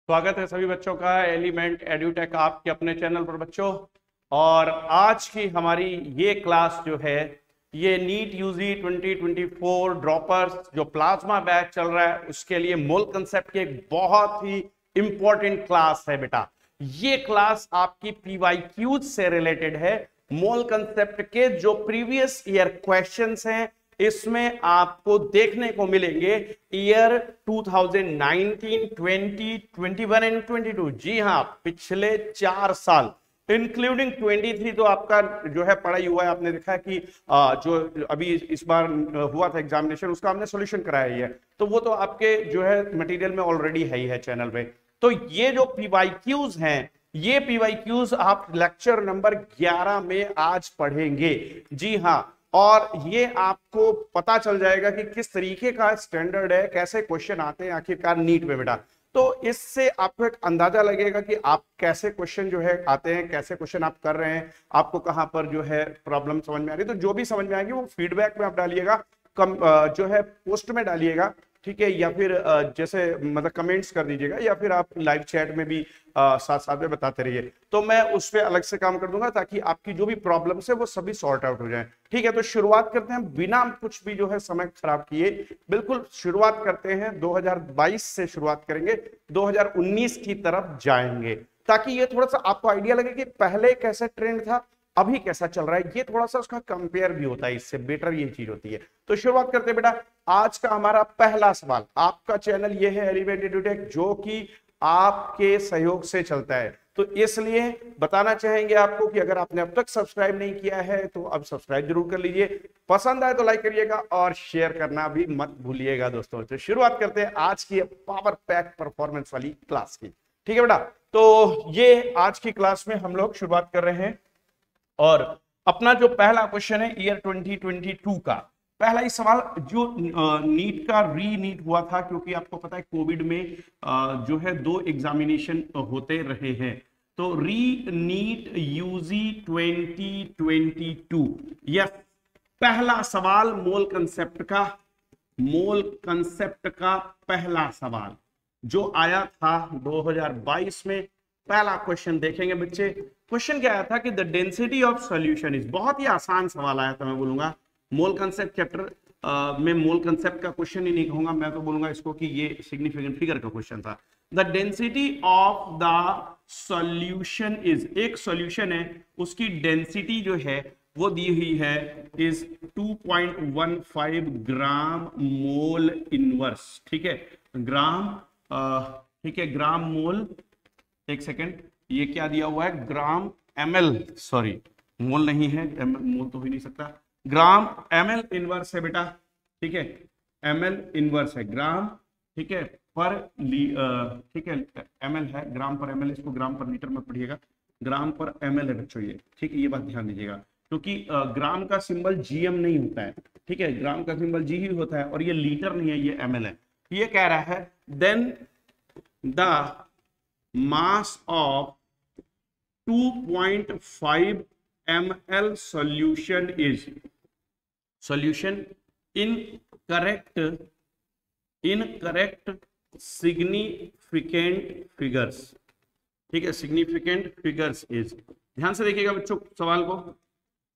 स्वागत है सभी बच्चों का एलिमेंट एड्यूटेक आपके अपने चैनल पर बच्चों। और आज की हमारी ये क्लास जो है ये नीट यूजी 2024 ड्रॉपर्स जो प्लाज्मा बैच चल रहा है उसके लिए मोल कंसेप्ट की एक बहुत ही इंपॉर्टेंट क्लास है बेटा। ये क्लास आपकी पीवाईक्यूज से रिलेटेड है। मोल कंसेप्ट के जो प्रीवियस ईयर क्वेश्चंस हैं इसमें आपको देखने को मिलेंगे ईयर 2019, 20, 21 एंड 22। जी हाँ, पिछले 4 साल इंक्लूडिंग 23 तो आपका जो है पढ़ाई हुआ है। आपने देखा है कि जो अभी इस बार हुआ था एग्जामिनेशन उसका हमने सॉल्यूशन कराया ही है, तो वो तो आपके जो है मटेरियल में ऑलरेडी है ही है चैनल पे। तो ये जो पीवाईक्यूज हैं ये पीवाईक्यूज आप लेक्चर नंबर 11 में आज पढ़ेंगे। जी हाँ, और ये आपको पता चल जाएगा कि किस तरीके का स्टैंडर्ड है, कैसे क्वेश्चन आते हैं आखिरकार नीट में बेटा। तो इससे आपको एक अंदाजा लगेगा कि आप कैसे क्वेश्चन जो है आते हैं, कैसे क्वेश्चन आप कर रहे हैं, आपको कहां पर जो है प्रॉब्लम समझ में आ रही है। तो जो भी समझ में आएगी वो फीडबैक में आप डालिएगा, जो है पोस्ट में डालिएगा, ठीक है, या फिर जैसे मतलब कमेंट्स कर दीजिएगा, या फिर आप लाइव चैट में भी साथ साथ में बताते रहिए। तो मैं उस पर अलग से काम कर दूंगा ताकि आपकी जो भी प्रॉब्लम्स है वो सभी सॉर्ट आउट हो जाए। ठीक है, तो शुरुआत करते हैं बिना कुछ भी जो है समय खराब किए। बिल्कुल शुरुआत करते हैं 2022 से शुरुआत करेंगे, 2019 की तरफ जाएंगे ताकि ये थोड़ा सा आपको आइडिया लगे कि पहले कैसा ट्रेंड था, अभी कैसा चल रहा है। ये थोड़ा सा उसका कंपेयर भी होता है, इससे बेटर ये चीज होती है। तो शुरुआत करते हैं बेटा। आज का हमारा पहला सवाल, आपका चैनल ये है एलिमेंट एड्यूटेक जो कि आपके सहयोग से चलता है, तो इसलिए बताना चाहेंगे आपको कि अगर आपने अब तक सब्सक्राइब नहीं किया है तो अब सब्सक्राइब जरूर कर लीजिए, पसंद आए तो लाइक करिएगा और शेयर करना भी मत भूलिएगा दोस्तों। तो शुरुआत करते हैं आज की पावर पैक परफॉर्मेंस वाली क्लास की। ठीक है बेटा, तो ये आज की क्लास में हम लोग शुरुआत कर रहे हैं और अपना जो पहला क्वेश्चन है ईयर 2022 का पहला ही सवाल जो नीट का री नीट हुआ था, क्योंकि आपको पता है कोविड में जो है 2 एग्जामिनेशन होते रहे हैं। तो री नीट यूजी 2022 यह पहला सवाल मोल कंसेप्ट का पहला सवाल जो आया था 2022 में। पहला क्वेश्चन देखेंगे बच्चे। क्वेश्चन क्या आया था कि the density of solution is, बहुत ही आसान सवाल आया था। मैं बोलूंगा मोल कंसेप्ट चैप्टर में मोल कंसेप्ट का क्वेश्चन ही नहीं कहूंगा, मैं तो बोलूंगा इसको कि ये सिग्निफिकेंट फिगर का क्वेश्चन था। The density of the solution is, एक सॉल्यूशन है उसकी डेंसिटी जो है वो दी हुई है इज 2.15 ग्राम मोल इनवर्स। ठीक है, ग्राम, ठीक है, ग्राम मोल, एक सेकेंड, ये क्या दिया हुआ है, ग्राम ml, सॉरी मोल नहीं है, मोल तो हो नहीं सकता, ग्राम ml इनवर्स है बेटा। ठीक है, ml इनवर्स है ग्राम, ठीक है, पर ठीक है ml है, ग्राम पर ml, इसको ग्राम पर लीटर में पढ़िएगा, ग्राम पर ml है बच्चों ये। ठीक है, ये बात ध्यान दीजिएगा क्योंकि ग्राम का सिंबल gm नहीं होता है। ठीक है, ग्राम का सिंबल g ही होता है और ये लीटर नहीं है, ये ml है। ये कह रहा है then the mass of 2.5 ml solution is, solution incorrect significant figures। ठीक है, significant figures is, ध्यान से देखिएगा बच्चों सवाल को।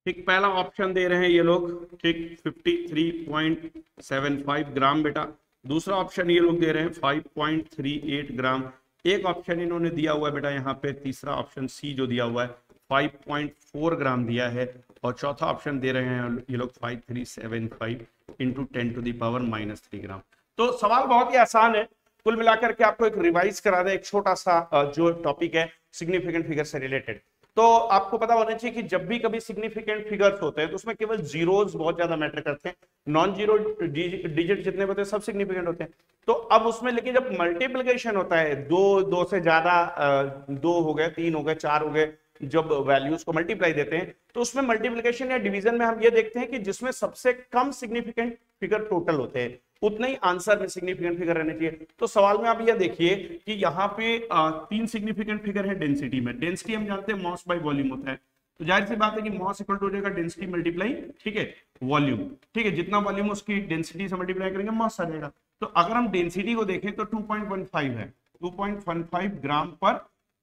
ठीक, पहला ऑप्शन दे रहे हैं ये लोग, ठीक 53.75 ग्राम बेटा। दूसरा ऑप्शन ये लोग दे रहे हैं 5.38 ग्राम। एक ऑप्शन इन्होंने दिया हुआ है बेटा यहाँ पे, तीसरा ऑप्शन सी जो दिया हुआ है 5.4 ग्राम दिया है, और चौथा ऑप्शन दे रहे हैं ये लोग 5375 इंटू 10⁻³ ग्राम। तो सवाल बहुत ही आसान है। कुल मिलाकर के आपको एक रिवाइज करा दे, एक छोटा सा जो टॉपिक है सिग्निफिकेंट फिगर से रिलेटेड। तो आपको पता होना चाहिए कि जब भी कभी सिग्निफिकेंट फिगर्स होते हैं तो उसमें केवल जीरोस बहुत ज्यादा मैटर करते हैं, नॉन जीरो डिजिट जितने होते हैं सब सिग्निफिकेंट होते हैं। तो अब उसमें लेकिन जब मल्टीप्लिकेशन होता है, दो से ज्यादा, 2 हो गए, 3 हो गए, 4 हो गए, जब वैल्यूज को मल्टीप्लाई देते हैं तो उसमें मल्टीप्लिकेशन या डिवीजन में हम ये देखते हैं कि जिसमें सबसे कम सिग्निफिकेंट फिगर टोटल होते हैं उतने ही आंसर में सिग्निफिकेंट फिगर रहने चाहिए। तो सवाल में आप ये देखिए कि यहाँ पे 3 सिग्निफिकेंट फिगर है डेंसिटी में। डेंसिटी हम जानते हैं मॉस बाय वॉल्यूम होता है, तो जाहिर सी बात है कि मॉस इक्वल टू हो जाएगा डेंसिटी मल्टीप्लाई, ठीक है, वॉल्यूम। ठीक है, जितना वॉल्यूम उसकी डेंसिटी से मल्टीप्लाई करेंगे मॉस आ जाएगा। तो अगर हम डेंसिटी को देखें तो 2.15 है, 2.15 ग्राम पर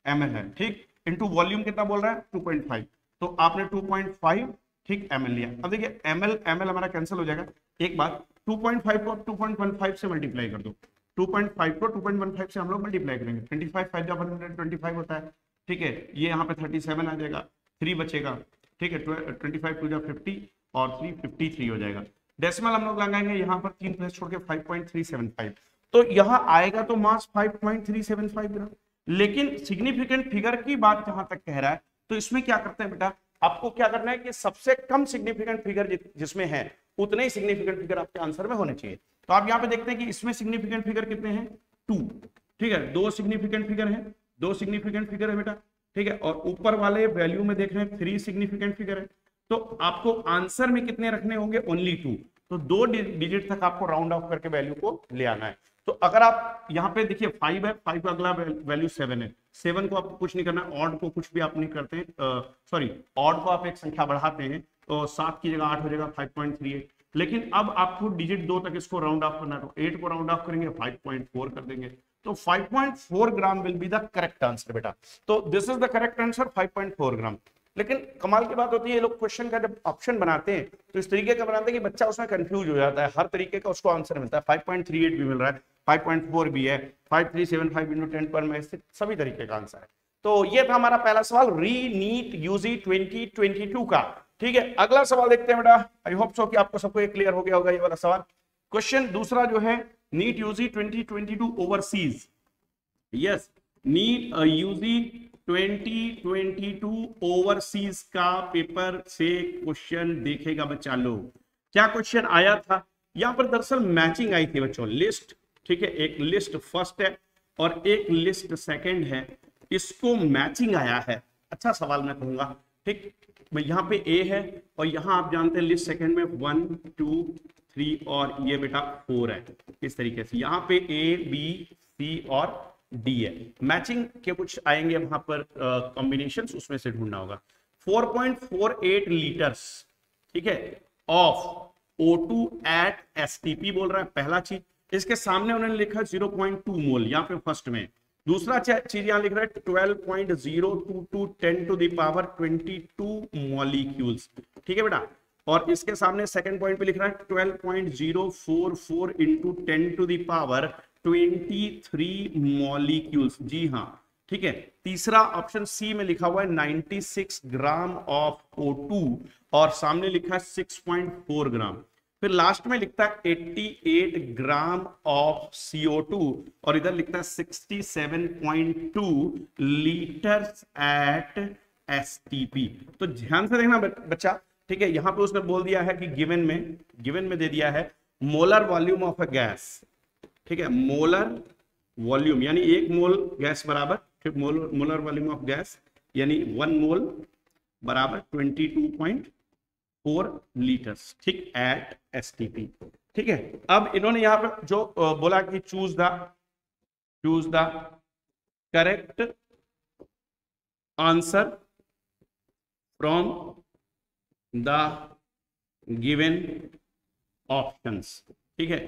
ml है, ठीक, इनटू वॉल्यूम कितना बोल रहा है 2.5, तो आपने 2.5 ठीक ml लिया। अब देखिए ml ml हमारा कैंसिल हो जाएगा। एक बात 2.5 को 2.15 से मल्टीप्लाई कर दो, 2.5 को 2.15 से हम लोग मल्टीप्लाई करेंगे, 25 5 125 होता है, ठीक है, ये यहाँ पे 37 आ जाएगा, 3 बचेगा, ठीक है, 25 2 50 और 3 53 हो जाएगा। डेसिमल हम लोग लगाएंगे यहाँ पर 3 प्लस छोड़ के 5.375, तो यहाँ आएगा तो मास 5.375 ग्राम। लेकिन सिग्निफिकेंट फिगर की बात जहां तक कह रहा है तो इसमें क्या करते हैं बेटा, आपको क्या करना है कि सबसे कम सिग्निफिकेंट फिगर जिसमें है उतने ही सिग्निफिकेंट फिगर आपके आंसर में होने चाहिए। तो आप यहाँ पे देखते हैं कि इसमें सिग्निफिकेंट फिगर कितने हैं 2, ठीक है, 2 सिग्निफिकेंट फिगर है, 2 सिग्निफिकेंट फिगर है बेटा, ठीक है, और ऊपर वाले वैल्यू में देख रहे हैं 3 सिग्निफिकेंट फिगर है। तो आपको आंसर में कितने रखने होंगे ओनली 2, तो 2 डिजिट तक आपको राउंड ऑफ करके वैल्यू को ले आना है। तो अगर आप यहाँ पे देखिए 5 है, 5 का अगला वैल्यू 7 है, 7 को आपको कुछ नहीं करना, ऑड को कुछ भी आप नहीं करते हैं, सॉरी ऑड को आप एक संख्या बढ़ाते हैं तो 7 की जगह 8 हो जाएगा 5.38, लेकिन अब आपको डिजिट 2 तक इसको राउंड ऑफ करना है, तो 8 को राउंड ऑफ करेंगे 5.4 कर देंगे, तो 5.4 gram will be the correct answer बेटा। तो this is the correct answer 5.4 gram. लेकिन कमाल की बात होती है ये लोग क्वेश्चन का जब ऑप्शन बनाते हैं तो इस तरीके का बनाते हैं कि बच्चा उसमें कंफ्यूज हो जाता है, हर तरीके का उसको आंसर मिलता है, 5.38 भी मिल रहा है, 5.4 भी है, 5375 into 10 पर में सभी तरीके का आंसर है। तो ये था हमारा पहला सवाल री नीट यूजी 2022 का, ठीक है। अगला सवाल देखते हैं बेटा, आई होप सो कि आपको सबको क्लियर हो गया होगा ये वाला सवाल। क्वेश्चन दूसरा जो है NEET UG 2022 overseas, yes NEET UG 2022 overseas का पेपर से क्वेश्चन देखेगा बच्चा लोग। क्या क्वेश्चन आया था यहाँ पर, दरअसल मैचिंग आई थी बच्चों, लिस्ट, ठीक है, एक लिस्ट फर्स्ट है और एक लिस्ट सेकंड है, इसको मैचिंग आया है। अच्छा सवाल मैं कहूंगा, ठीक, यहाँ पे ए है और यहाँ आप जानते हैं लिस्ट सेकंड में 1 2 3 और ये बेटा 4 है, इस तरीके से यहाँ पे ए बी सी और डी है, मैचिंग के कुछ आएंगे वहां पर कॉम्बिनेशंस, उसमें से ढूंढना होगा। 4.48 लीटर्स, ठीक है, ऑफ O2 एट STP बोल रहा है पहला चीज, इसके सामने उन्होंने लिखा 0.2 मोल यहाँ पे फर्स्ट में। दूसरा चीज यहाँ लिख रहा है 12.022 10 to the power 22 मॉलिक्यूल्स, ठीक है बेटा, और इसके सामने सेकंड पॉइंट पे लिख रहा है 12.044 into 10 to the power 23 molecules, जी हाँ, ठीक है। तीसरा ऑप्शन सी में लिखा हुआ है 96 ग्राम ऑफ O2 और सामने लिखा है 6.4 ग्राम। फिर लास्ट में लिखता है 88 ग्राम ऑफ CO2 और इधर लिखता है 67.2 लीटर्स एट STP। तो ध्यान से देखना बच्चा, ठीक है, यहां पे उसने बोल दिया है कि गिवन में दे दिया है molar volume of a gas, ठीक है, मोलर वॉल्यूम यानी 1 मोल गैस बराबर, ठीक, मोलर वॉल्यूम ऑफ गैस यानी 1 मोल बराबर 22.4 लीटर्स, ठीक, एट STP, ठीक है। अब इन्होंने यहां पर जो बोला कि choose the correct answer from the given options, ठीक है।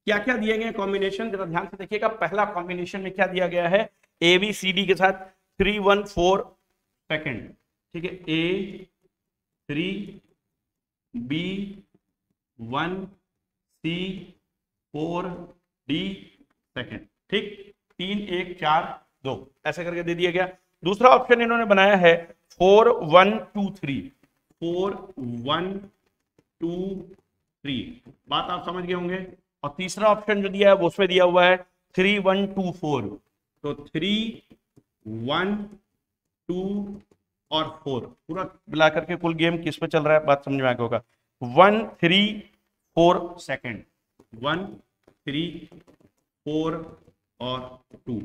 क्या क्या दिए गए कॉम्बिनेशन जरा ध्यान से देखिएगा। पहला कॉम्बिनेशन में क्या दिया गया है, ABCD के साथ 3 1 4 सेकंड, ठीक है, A 3 B 1 C 4 D second, ठीक, 3 1 4 2 ऐसे करके दे दिया गया। दूसरा ऑप्शन इन्होंने बनाया है 4 1 2 3, 4 1 2 3, बात आप समझ गए होंगे। और तीसरा ऑप्शन जो दिया है वो उसमें दिया हुआ है 3 1 2 4, तो 3 1 2 और 4 पूरा मिला करके कुल गेम किस पे चल रहा है, बात समझ में आ गया होगा। 1 3 4 सेकंड, 1 3 4 और 2।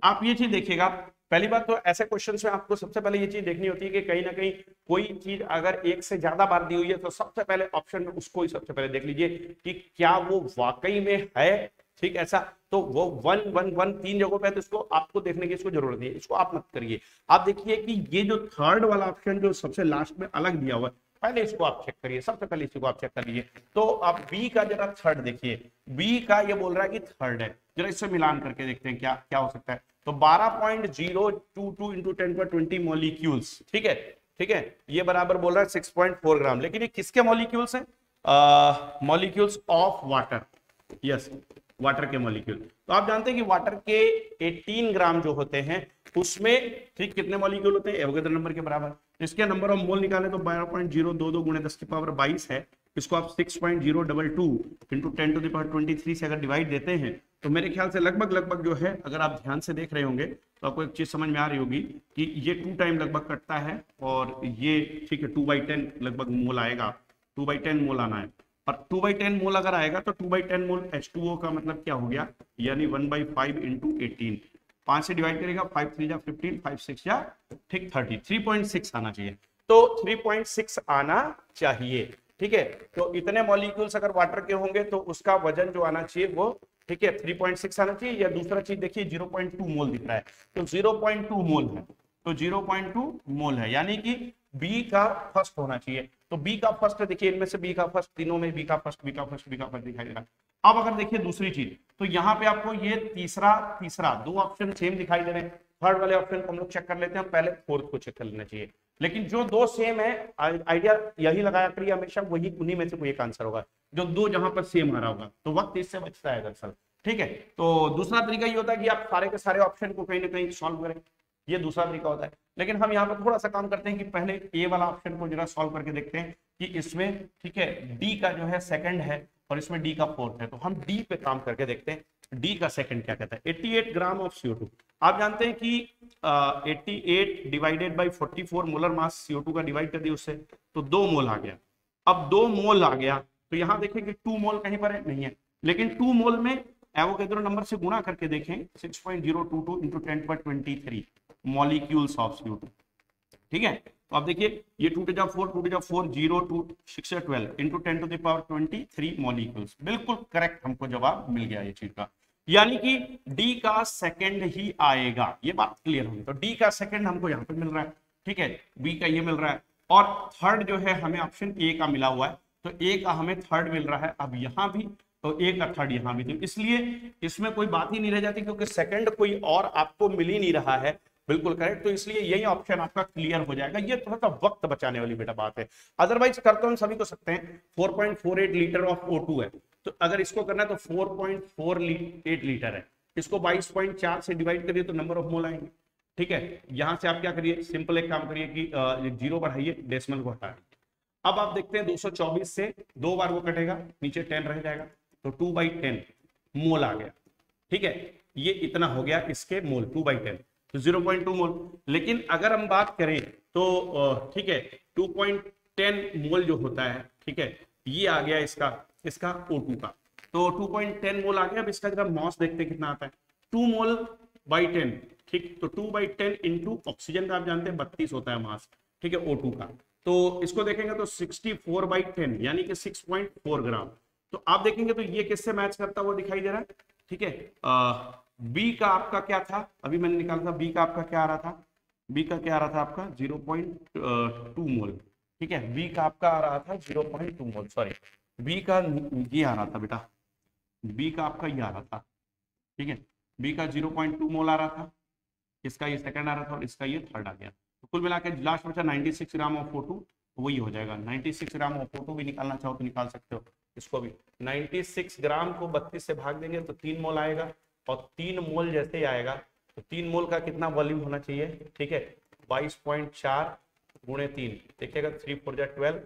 आप ये चीज देखिएगा, पहली बात तो ऐसे क्वेश्चन में आपको सबसे पहले ये चीज देखनी होती है कि कहीं ना कहीं कोई चीज अगर एक से ज्यादा बार दी हुई है तो सबसे पहले ऑप्शन में उसको ही सबसे पहले देख लीजिए कि क्या वो वाकई में है, ठीक, ऐसा। तो वो 1 1 1 3 जगहों पे है तो इसको आपको देखने की इसको जरूरत नहीं है, इसको आप मत करिए। आप देखिए कि ये जो थर्ड वाला ऑप्शन जो सबसे लास्ट में अलग दिया हुआ है पहले इसको आप चेक करिए, सबसे पहले इसको आप चेक कर लीजिए। तो आप बी का जरा थर्ड देखिए, बी का ये बोल रहा है कि थर्ड है, जरा इससे मिलान करके देखते हैं क्या क्या हो सकता है। तो 12.022 इंटू 10 × 20 मॉलिक्यूल्स, ठीक है, ठीक है, ये बराबर बोल रहा है 6.4 ग्राम, लेकिन ये किसके मॉलिक्यूल्स हैं? Molecules of water, yes, water के मॉलिक्यूल। तो आप जानते हैं कि वाटर के 18 ग्राम जो होते हैं उसमें ठीक कितने मॉलिक्यूल होते हैं? एवोगैड्रो नंबर के बराबर। इसके नंबर ऑफ मोल निकाले तो 12.022 × 10⁻22 है। इसको आप 6.022 इंटू 10⁻23 से अगर डिवाइड देते हैं तो मेरे ख्याल से लगभग लगभग जो है, अगर आप ध्यान से देख रहे होंगे तो आपको एक चीज समझ में आ रही होगी कि ये 2 टाइम लगभग कटता है और ये ठीक है 2/10 लगभग मोल आएगा, 2/10 मोल आना है। और 2/10 मोल अगर आएगा तो 2/10 मोल H2O का मतलब क्या हो गया, यानी 1/5 इंटू 18, 5 से डिवाइड करेगा, 5 3 जा 15, 5 6 जा ठीक 30, 3.6 आना चाहिए। तो 3.6 आना चाहिए, ठीक है। तो इतने मॉलिक्यूल्स अगर वाटर के होंगे तो उसका वजन जो आना चाहिए वो ठीक है 3.6 आना चाहिए। या दूसरा चीज देखिए 0.2 मोल दिख रहा है, तो 0.2 मोल है, तो 0.2 मोल है, यानी कि बी का फर्स्ट होना चाहिए। तो बी का फर्स्ट देखिए, इनमें से बी का फर्स्ट, तीनों में बी का फर्स्ट, बी का फर्स्ट, बी का फर्स्ट दिखाई दे रहा है। अब अगर देखिए दूसरी चीज, तो यहाँ पे आपको ये तीसरा दो ऑप्शन सेम दिखाई दे रहे हैं। थर्ड वाले ऑप्शन को हम लोग चेक कर लेते हैं, पहले फोर्थ को चेक कर लेना चाहिए। लेकिन जो दो सेम है, आइडिया यही लगाया करिए हमेशा, वही उन्हीं में से कोई एक आंसर होगा, जो दो जहां पर सेम आ रहा होगा, तो वक्त इससे बचता है दरअसल, ठीक है। तो दूसरा तरीका ये होता है कि आप सारे के सारे ऑप्शन को कहीं ना कहीं सॉल्व करें, ये दूसरा तरीका होता है। लेकिन हम यहाँ पर थोड़ा सा काम करते हैं कि पहले ए वाला ऑप्शन को जरा सॉल्व करके देखते हैं कि इसमें ठीक है डी का जो है सेकंड है और इसमें डी का फोर्थ है। तो हम डी पे काम करके देखते हैं डी का सेकंड क्या कहता है। 88 ग्राम ऑफ CO2। आप जानते हैं कि 88 divided by 44 molar mass CO2 का डिवाइड कर दिया उससे, तो 2 मोल आ गया। अब 2 मोल आ गया तो यहाँ देखें कि 2 मोल कहीं पर है, नहीं है, लेकिन 2 मोल में एवोगैड्रो नंबर से गुणा करके देखें 6.022 इंटू 10⁻23 मॉलिक्यूल्स ऑफ CO2, ठीक है। तो आप देखिए ये 2 to the 4 2 to the 4 0 2 6 12 into 10⁻23 molecules, बिल्कुल करेक्ट हमको जवाब मिल गया ये चीज का, यानी कि डी का सेकंड ही आएगा। ये बात क्लियर होगी, तो डी का सेकंड हमको यहाँ पे मिल रहा है, ठीक है, बी का ये मिल रहा है, और थर्ड जो है हमें ऑप्शन ए का मिला हुआ है, तो ए का हमें थर्ड मिल रहा है। अब यहाँ भी तो ए का थर्ड यहाँ भी, तो इसलिए इसमें कोई बात ही नहीं रह जाती, क्योंकि सेकंड कोई और आपको मिल ही नहीं रहा है, बिल्कुल करेक्ट। तो इसलिए यही ऑप्शन आपका क्लियर हो जाएगा। ये थोड़ा सा वक्त बचाने वाली बेटा बात है, अदरवाइज कर तो हम सभी को सकते हैं। 4.48 लीटर ऑफ O2 है, तो अगर इसको करना है तो 4.48 लीटर है, इसको 22.4 से डिवाइड करिए तो नंबर ऑफ मोल आएंगे, ठीक है। यहां से आप क्या करिए, सिंपल एक काम करिए कि जीरो बढ़ाइए, डेसिमल को हटा। अब आप देखते हैं 224 से 2 बार वो कटेगा, नीचे 10 रह जाएगा, तो 2/10 मोल आ गया, ठीक है। ये इतना हो गया इसके मोल, 2/10, तो 0.2 मोल। लेकिन अगर हम बात करें तो ठीक है 2.10 मोल जो होता है, ठीक है, ये आ गया इसका O2 का, तो 2.10 मोल आ गया। अब इसका जरा मॉस देखते हैं कितना आता है, 2 मोल बाई 10, ठीक, तो 2/10 इंटू ऑक्सीजन का आप जानते हैं 32 होता है मास, ठीक है, O2 का, तो इसको देखेंगे तो 64/10 यानी कि 6.4 ग्राम। तो आप देखेंगे तो ये किससे मैच करता हुआ दिखाई दे रहा है, ठीक है। बी का आपका क्या था, अभी मैंने निकाला था, बी का आपका क्या आ रहा था, बी का क्या आ रहा था आपका 0.2 मोल, ठीक है, बी का आपका आ रहा था 0.2 मोल, सॉरी, बी का ये आ रहा था बेटा, बी का आपका ये आ रहा था, ठीक है, बी का 0.2 मोल आ रहा था, इसका ये सेकंड आ रहा था और इसका ये थर्ड आ गया। तो कुल मिला के लास्ट बचा 96 ग्राम ऑफ O2, वही हो जाएगा 96 ग्राम ऑफ O2। भी निकालना चाहो तो निकाल सकते हो, इसको भी 96 ग्राम को 32 से भाग देंगे तो 3 मोल आएगा, और 3 मोल जैसे ही आएगा तो 3 मोल का कितना वॉल्यूम होना चाहिए, ठीक है, 22.4 गुणे 3, देखिएगा 3 4 जा 12,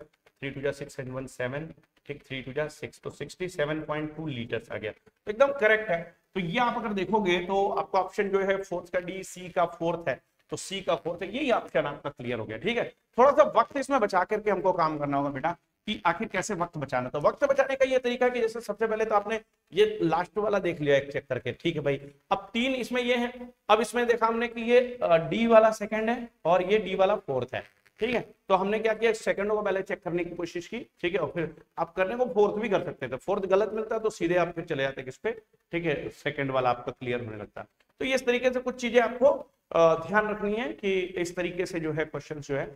3 2 जा 6 and 1 7, ठीक, 3 2 जा 6, तो 67.2 लीटर्स आ गया, तो एकदम करेक्ट है। तो ये आप अगर देखोगे तो आपका ऑप्शन जो है फोर्थ का डी, सी का फोर्थ है, तो सी का फोर्थ है, यही ऑप्शन आपका क्लियर हो गया, ठीक है। थोड़ा सा वक्त इसमें बचा करके हमको काम करना होगा बेटा कि आखिर कैसे वक्त बचाना। तो वक्त बचाने का ये तरीका कि जैसे सबसे पहले तो आपने ये लास्ट वाला देख लिया एक चेक करके, ठीक है भाई। अब 3 इसमें ये है, अब इसमें देखा हमने कि ये डी वाला सेकंड है और ये डी वाला फोर्थ है, ठीक है। तो हमने क्या किया, सेकंडों को पहले चेक करने की कोशिश की, ठीक है, और फिर आप करने को फोर्थ भी कर सकते थे, फोर्थ गलत मिलता है तो सीधे आप फिर चले जाते किस पे, ठीक है, सेकंड वाला आपका क्लियर होने लगता है। तो ये इस तरीके से कुछ चीजें आपको ध्यान रखनी है कि इस तरीके से जो है क्वेश्चन जो है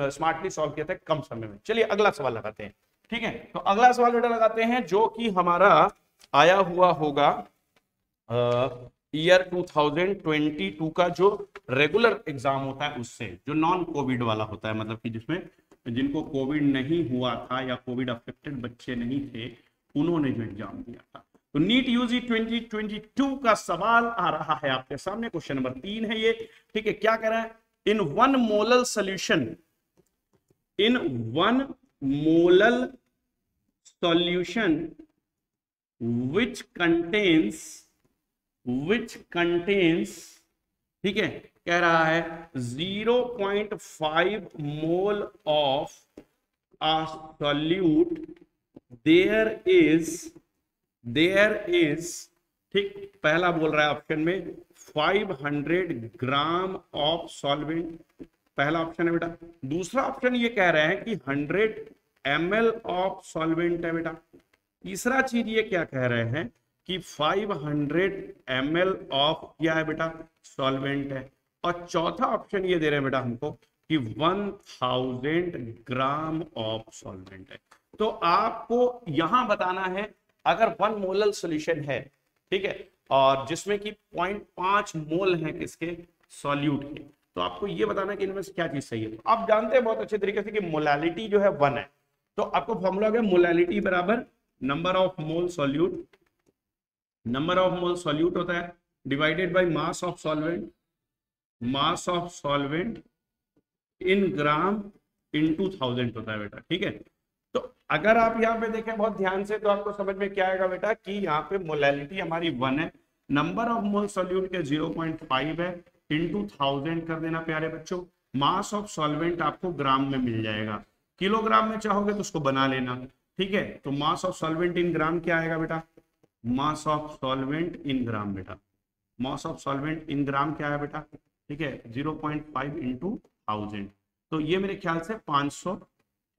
स्मार्टली सॉल्व किया था कम समय में। चलिए अगला सवाल लगाते हैं। ठीक है, तो अगला सवाल बेटा लगाते हैं जो कि हमारा आया हुआ होगा ईयर 2022 का जो रेगुलर एग्जाम होता है उससे, जो नॉन कोविड वाला होता है, मतलब कि जिसमें जिनको कोविड नहीं हुआ था या कोविड अफेक्टेड बच्चे नहीं थे, उन्होंने जो एग्जाम दिया था। तो नीट यूजी 2022 का सवाल आ रहा है आपके सामने। क्वेश्चन नंबर 3 है ये। ठीक है, क्या कह रहा है? In one molal solution, in one molal solution which contains, ठीक है, कह रहा है 0.5 mole of a solute, there is, ठीक, पहला बोल रहा है ऑप्शन में 500 ग्राम ऑफ सॉल्वेंट, पहला ऑप्शन है बेटा। दूसरा ऑप्शन ये कह रहे हैं कि 100 ml ऑफ सॉल्वेंट है बेटा। तीसरा चीज ये क्या कह रहे हैं कि 500 ml ऑफ क्या है बेटा? सॉल्वेंट है। और चौथा ऑप्शन ये दे रहे हैं बेटा हमको कि 1000 ग्राम ऑफ सॉल्वेंट है। तो आपको यहां बताना है, अगर 1 मोलल सॉल्यूशन है, ठीक है, और जिसमें कि 0.5 मोल है किसके? सॉल्यूट के, तो आपको ये बताना है कि इनमें से क्या चीज सही है। तो आप जानते हैं बहुत अच्छे तरीके से कि मोलालिटी जो है 1 है, तो आपको फॉर्मूला है मोलालिटी बराबर number of mole solute, number of mole solute होता है divided by mass of solvent, mass of solvent in gram into 1000 होता है बेटा। ठीक है, तो अगर आप यहाँ पे देखें बहुत ध्यान से तो आपको समझ में क्या आएगा बेटा कि यहाँ पे मोलैलिटी हमारी 1 है, नंबर ऑफ मोल सॉल्यूट के 0.5 है, इनटू 1000 कर देना प्यारे बच्चों। मास ऑफ सॉल्वेंट आपको ग्राम में मिल जाएगा, किलोग्राम में चाहोगे तो उसको बना लेना। ठीक है, तो मास ऑफ सॉल्वेंट इन ग्राम क्या आएगा बेटा? मास ऑफ सॉल्वेंट इन ग्राम बेटा, मास ऑफ सॉल्वेंट इन ग्राम क्या है बेटा? ठीक है, 0.5 इंटू 1000, तो ये मेरे ख्याल से 500,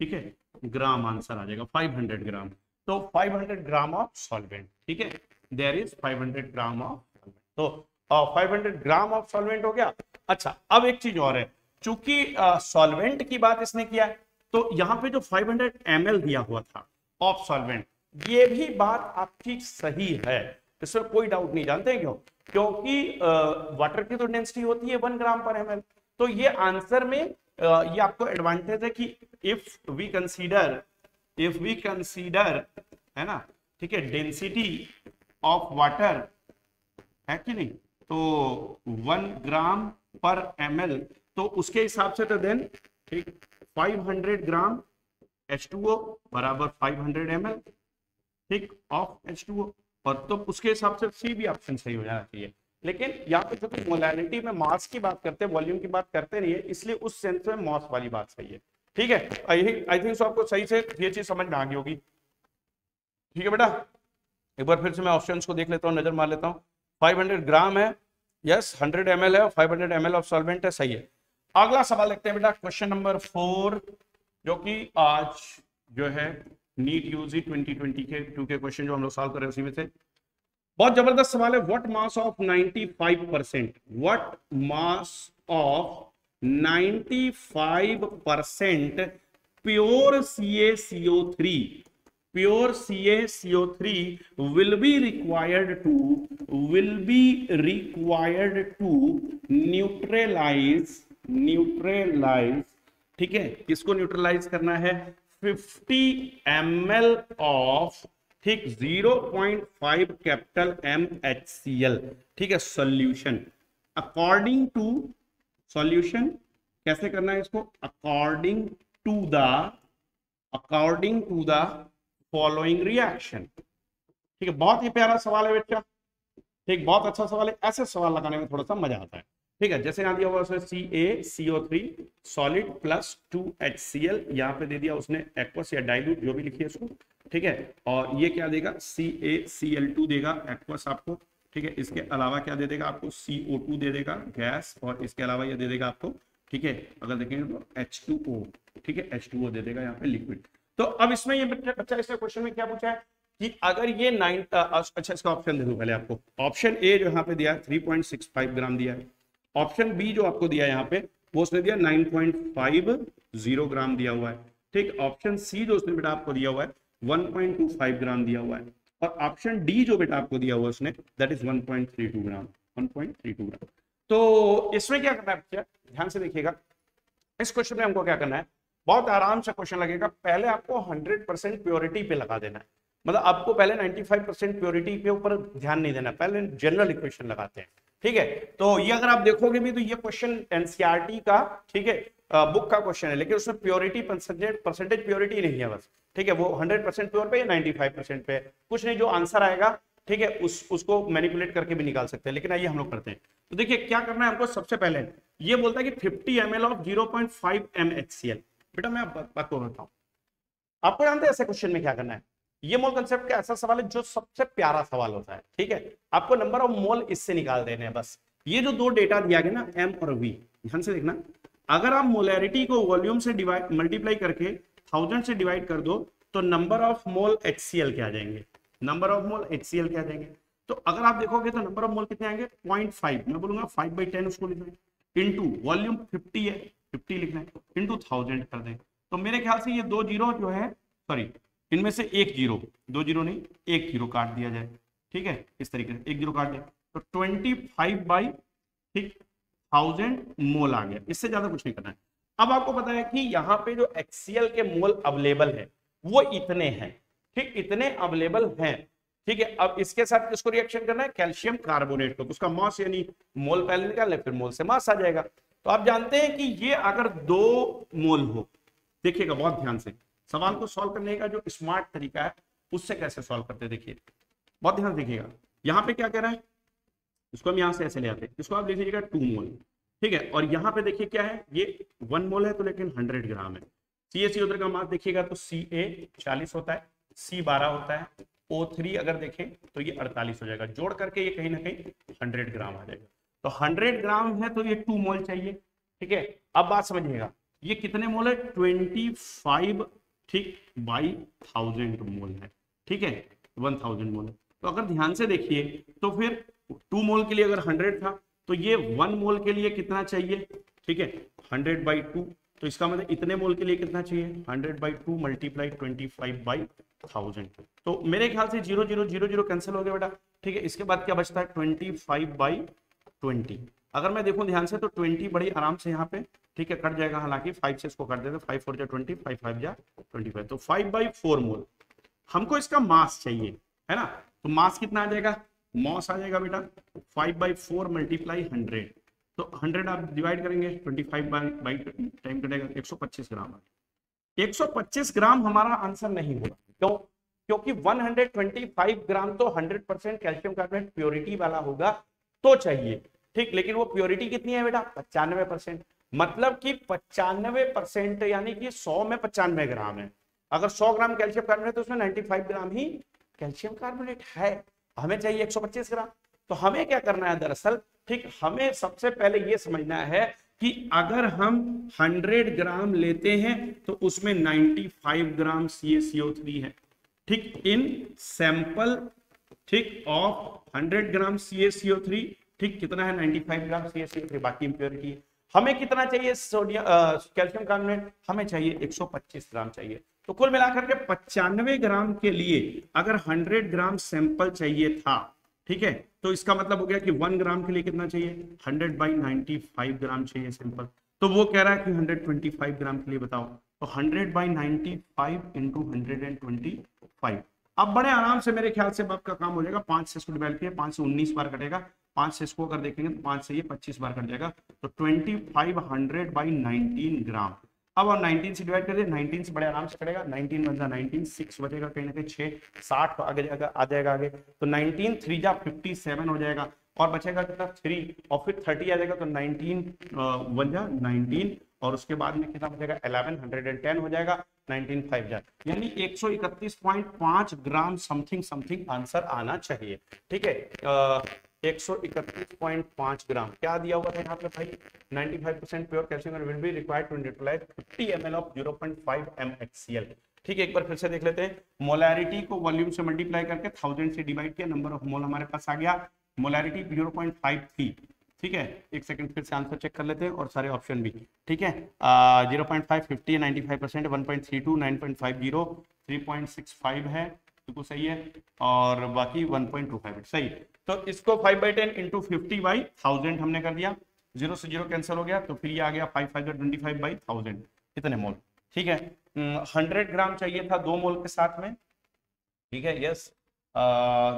ठीक है, ग्राम आंसर आ जाएगा, 500 ग्राम। तो 500 ग्राम ऑफ सॉल्वेंट, ठीक है, there is 500 gram of solvent. तो 500 ग्राम ऑफ सॉल्वेंट हो गया। अच्छा, अब एक चीज और है, चूंकि सॉल्वेंट की बात इसने किया है, तो यहाँ पे जो 500 ml दिया हुआ था ऑफ सॉल्वेंट, ये भी बात आपकी सही है, इसमें कोई डाउट नहीं। जानते हैं क्यों? क्योंकि वाटर की तो डेंसिटी होती है 1 ग्राम पर ml, तो ये आंसर में ये आपको एडवांटेज है कि इफ वी कंसीडर, है ना, ठीक है, डेंसिटी ऑफ वाटर है कि नहीं, तो 1 ग्राम पर ml, तो उसके हिसाब से तो देन ठीक 500 ग्राम H2O बराबर 500 ml, ठीक, ऑफ H2O, और तो उसके हिसाब से सी भी ऑप्शन सही हो जाना चाहिए। लेकिन यहाँ पे क्योंकि मोलैलिटी में मास की बात करते हैं, वॉल्यूम की बात करते नहीं है, इसलिए उस सेंस में मास वाली बात सही है। ठीक है, आई थिंक सो आपको सही से ये चीज समझ में आ गई होगी। ठीक है बेटा, एक बार फिर से मैं ऑप्शंस को देख लेता हूँ, नजर मार लेता हूँ। 500 ग्राम है, यस, 100 ml है, 500 ml ऑफ सॉल्वेंट है, सही है। अगला सवाल देखते हैं बेटा, क्वेश्चन नंबर 4, जो कि आज जो है नीट यूजी 2020 के 2 के क्वेश्चन जो हम लोग सॉल्व कर रहे हैं उसी में से। बहुत जबरदस्त सवाल है। What mass of 95%, what mass of 95% pure CaCO3, pure CaCO3 will be required to neutralize, ठीक है, किसको न्यूट्रलाइज करना है? 50 ml ऑफ, ठीक, 0.5 कैपिटल MHCl, ठीक है, सॉल्यूशन। अकॉर्डिंग टू सॉल्यूशन कैसे करना है इसको? According to the following reaction. ठीक है, बहुत ही प्यारा सवाल है बच्चा, ठीक, बहुत अच्छा सवाल है। ऐसे सवाल लगाने में थोड़ा सा मजा आता है। ठीक है, जैसे यहाँ दिया हुआ CaCO3 सॉलिड प्लस 2HCl, यहाँ पे दे दिया उसने एक्वस या डाइल्यूट, जो भी लिखिए इसको, ठीक है, और ये क्या देगा? CaCl2 देगा एक्वस आपको, ठीक है, इसके अलावा क्या दे देगा आपको? CO2 दे देगा गैस, और इसके अलावा ये दे देगा आपको, ठीक है, अगर देखेंगे तो H2O, ठीक है, H2O दे देगा यहाँ पे लिक्विड। तो अब इसमें ये बच्चा इससे क्वेश्चन में क्या पूछा है कि अगर ये 9, अच्छा इसका ऑप्शन दे दूं पहले आपको। ऑप्शन ए जो यहाँ पे दिया है 3.65 ग्राम दिया है, ऑप्शन बी जो आपको दिया है यहाँ पे वो उसने दिया 9.50 ग्राम दिया हुआ है। ठीक, ऑप्शन सी जो उसने बेटा आपको दिया हुआ है 1.25 ग्राम दिया हुआ है, और ऑप्शन डी जो बेटा आपको दिया हुआ है उसने दैट इज 1.32 ग्राम, 1.32 ग्राम। तो इसमें क्या करना है बच्चा, ध्यान से देखिएगा, इस क्वेश्चन में हमको क्या करना है, बहुत आराम से क्वेश्चन लगेगा। पहले आपको 100% प्योरिटी पे लगा देना है, मतलब आपको पहले 95% प्योरिटी पे ऊपर ध्यान नहीं देना, पहले जनरल इक्वेशन लगाते हैं। ठीक है, तो ये अगर आप देखोगे भी तो ये क्वेश्चन एनसीईआरटी का, ठीक है, बुक का क्वेश्चन है, लेकिन उसमें प्योरिटी परसेंटेज प्योरिटी नहीं है बस। ठीक है, वो 100% प्योर पे या 95% पे, कुछ नहीं, जो आंसर आएगा ठीक है उसको मैनिपुलेट करके भी निकाल सकते हैं। लेकिन आइए हम लोग करते हैं। तो देखिए क्या करना है हमको, सबसे पहले ये बोलता है कि 50 ml ऑफ 0.5 mHCl। बेटा मैं बात को बताऊं, आपको जानते हैं ऐसे क्वेश्चन में क्या करना है, ये मोल कंसेप्ट का ऐसा सवाल है जो सबसे प्यारा सवाल होता है। ठीक है, आपको नंबर ऑफ मोल इससे निकाल देने हैं बस। ये जो दो डेटा दिया गया ना एम और वी, ध्यान से देखना, अगर आप मोलैरिटी को वॉल्यूम से डिवाइड मल्टीप्लाई करके 1000 से डिवाइड कर दो तो नंबर ऑफ मोल HCl के आ जाएंगे, नंबर ऑफ मोल HCl के आ जाएंगे। तो अगर आप देखोगे तो नंबर ऑफ मोल कितने आएंगे 0.5, मैं बोलूंगा 5/10 उसको लिखना है, इंटू वॉल्यूम 50 है 50 लिखना है, इंटू 1000 कर दें। तो मेरे ख्याल से ये दो जीरो जो है, सॉरी इनमें से एक जीरो, दो जीरो नहीं एक जीरो काट दिया जाए। ठीक है, इस तरीके से एक जीरो काट दिया तो 25 ठीक 1000 मोल आ गया, इससे ज्यादा कुछ नहीं करना है। अब आपको पता है कि यहाँ पे जो HCl के मोल अवेलेबल है वो इतने हैं, ठीक इतने अवेलेबल हैं। ठीक है, अब इसके साथ किसको रिएक्शन करना है, कैल्शियम कार्बोनेट को, उसका मास यानी मोल पहले निकालने फिर मोल से मास आ जाएगा। तो आप जानते हैं कि ये अगर 2 मोल हो, देखिएगा बहुत ध्यान से, सवाल को सॉल्व करने का जो स्मार्ट तरीका है उससे कैसे सॉल्व करते हैं, देखिए बहुत ध्यान देखिएगा। यहाँ पे क्या कह रहा है, इसको हम यहाँ से ऐसे ले आते हैं, इसको आप लिख लीजिएगा 2 मोल। ठीक है, और यहाँ पे देखिए क्या है, ये 1 मोल है तो लेकिन 100 ग्राम है। CaCO उधर का मास देखिएगा तो Ca 40 होता है, C 12 होता है, O3 अगर देखें तो ये 48 हो जाएगा, जोड़ करके ये कहीं ना कहीं 100 ग्राम आ जाएगा। तो 100 ग्राम है तो ये 2 मोल चाहिए। ठीक है, अब बात समझिएगा, ये कितने मोल है 25 ठीक बाई 1000 मोल है। ठीक है, 1000 मोल है। तो अगर ध्यान से देखिए तो फिर 2 मोल के लिए अगर 100 था तो ये 1 मोल के लिए कितना चाहिए, ठीक है 100/2, तो इसका मतलब इतने मोल के लिए कितना चाहिए 100/2 मल्टीप्लाई 25/1000। तो मेरे ख्याल से 0 0 0 0 कैंसिल हो गया बेटा। ठीक है, इसके बाद क्या बचता है 25/20। अगर मैं देखूं ध्यान से तो 20 बड़ी आराम से यहाँ पे ठीक है कट जाएगा, हालांकि 5 से इसको काट देते, 5 4 जा 20, 5 5 जा 25, तो 5/4 मोल हमको इसका मास चाहिए है ना। तो मास कितना आ जाएगा, मास आ जाएगा बेटा 5/4 मल्टीप्लाई 100, तो 100 आप डिवाइड करेंगे 25 बाई टाइम कटेगा 125 ग्राम। 125 ग्राम हमारा आंसर नहीं होगा, क्यों, क्योंकि 125 ग्राम तो 100% कैल्शियम कार्बोनेट प्योरिटी वाला होगा तो चाहिए। ठीक, लेकिन वो प्योरिटी कितनी है बेटा 95%, मतलब कि 95% यानी कि 100 में 95 ग्राम है। अगर 100 ग्राम कैल्शियम कार्बोनेट तो उसमें 95 ग्राम ही कैल्शियम कार्बोनेट है, हमें चाहिए 125 ग्राम। तो हमें क्या करना है दरअसल, ठीक हमें सबसे पहले ये समझना है कि अगर हम 100 ग्राम लेते हैं तो उसमें 95 ग्राम CaCO3 है। ठीक, इन सैंपल ठीक ऑफ 100 ग्राम CaCO3, ठीक कितना है 95 ग्राम CaCO3, बाकी इंप्योरिटी। हमें कितना चाहिए सोडियम कैल्शियम कार्बोनेट, हमें चाहिए 125 ग्राम चाहिए। तो कुल मिलाकर के 95 ग्राम के लिए अगर 100 ग्राम सैंपल चाहिए था, ठीक है, तो इसका मतलब हो गया कि 1 ग्राम के लिए कितना चाहिए 100/95 ग्राम चाहिए सैंपल। तो वो कह रहा है कि 125 ग्राम के लिए बताओ, तो 100/95 इंटू 125। अब बड़े आराम से मेरे ख्याल से आपका काम हो जाएगा, 5 से इसको डिवाइड किया 5 से 19 बार कटेगा, 5 से इसको अगर देखेंगे तो 5 से ये 25 बार कट जाएगा, तो 2500/19 ग्राम। अब और 19 से डिवाइड कर दिया, 19 से बड़े आराम से कटेगा, 19 बचा 19, 6 बचेगा कहीं ना कहीं 6 60 आगे आ जाएगा आगे, तो 19 3 जा 57 हो जाएगा, और बचेगा कितना 3 और फिर 30 आ जाएगा, तो 19 1 जा 19 और उसके बाद में कितना बचेगा 11 110 हो जाएगा, 19 5 जा यानी 131.5 ग्राम समथिंग आंसर आना चाहिए। ठीक है, 131.5 ग्राम क्या दिया हुआ था यहाँ पे भाई, 95% pure calcium will be required to neutralize 50 ml of 0.5 mHCl। ठीक है, एक बार फिर से देख लेते हैं, मोलैरिटी को वॉल्यूम से मल्टीप्लाई करके 1000 से डिवाइड किया, नंबर ऑफ मोल हमारे पास आ गया, मोलैरिटी 0.5 थी, ठीक है, एक सेकंड फिर से आंसर चेक कर लेते हैं और सारे ऑप्शन भी। ठीक है, 0.5 50 95%, 1.32 9.50 3.65 है, बिल्कुल सही है, और बाकी 1.25 सही। तो इसको 5/10 इंटू 50/1000 हमने कर दिया, 0 से 0 कैंसिल हो गया, तो फिर ये आ गया 5/25/1000 कितने मोल। ठीक है, 100 ग्राम चाहिए था 2 मोल के साथ में। ठीक है, यस,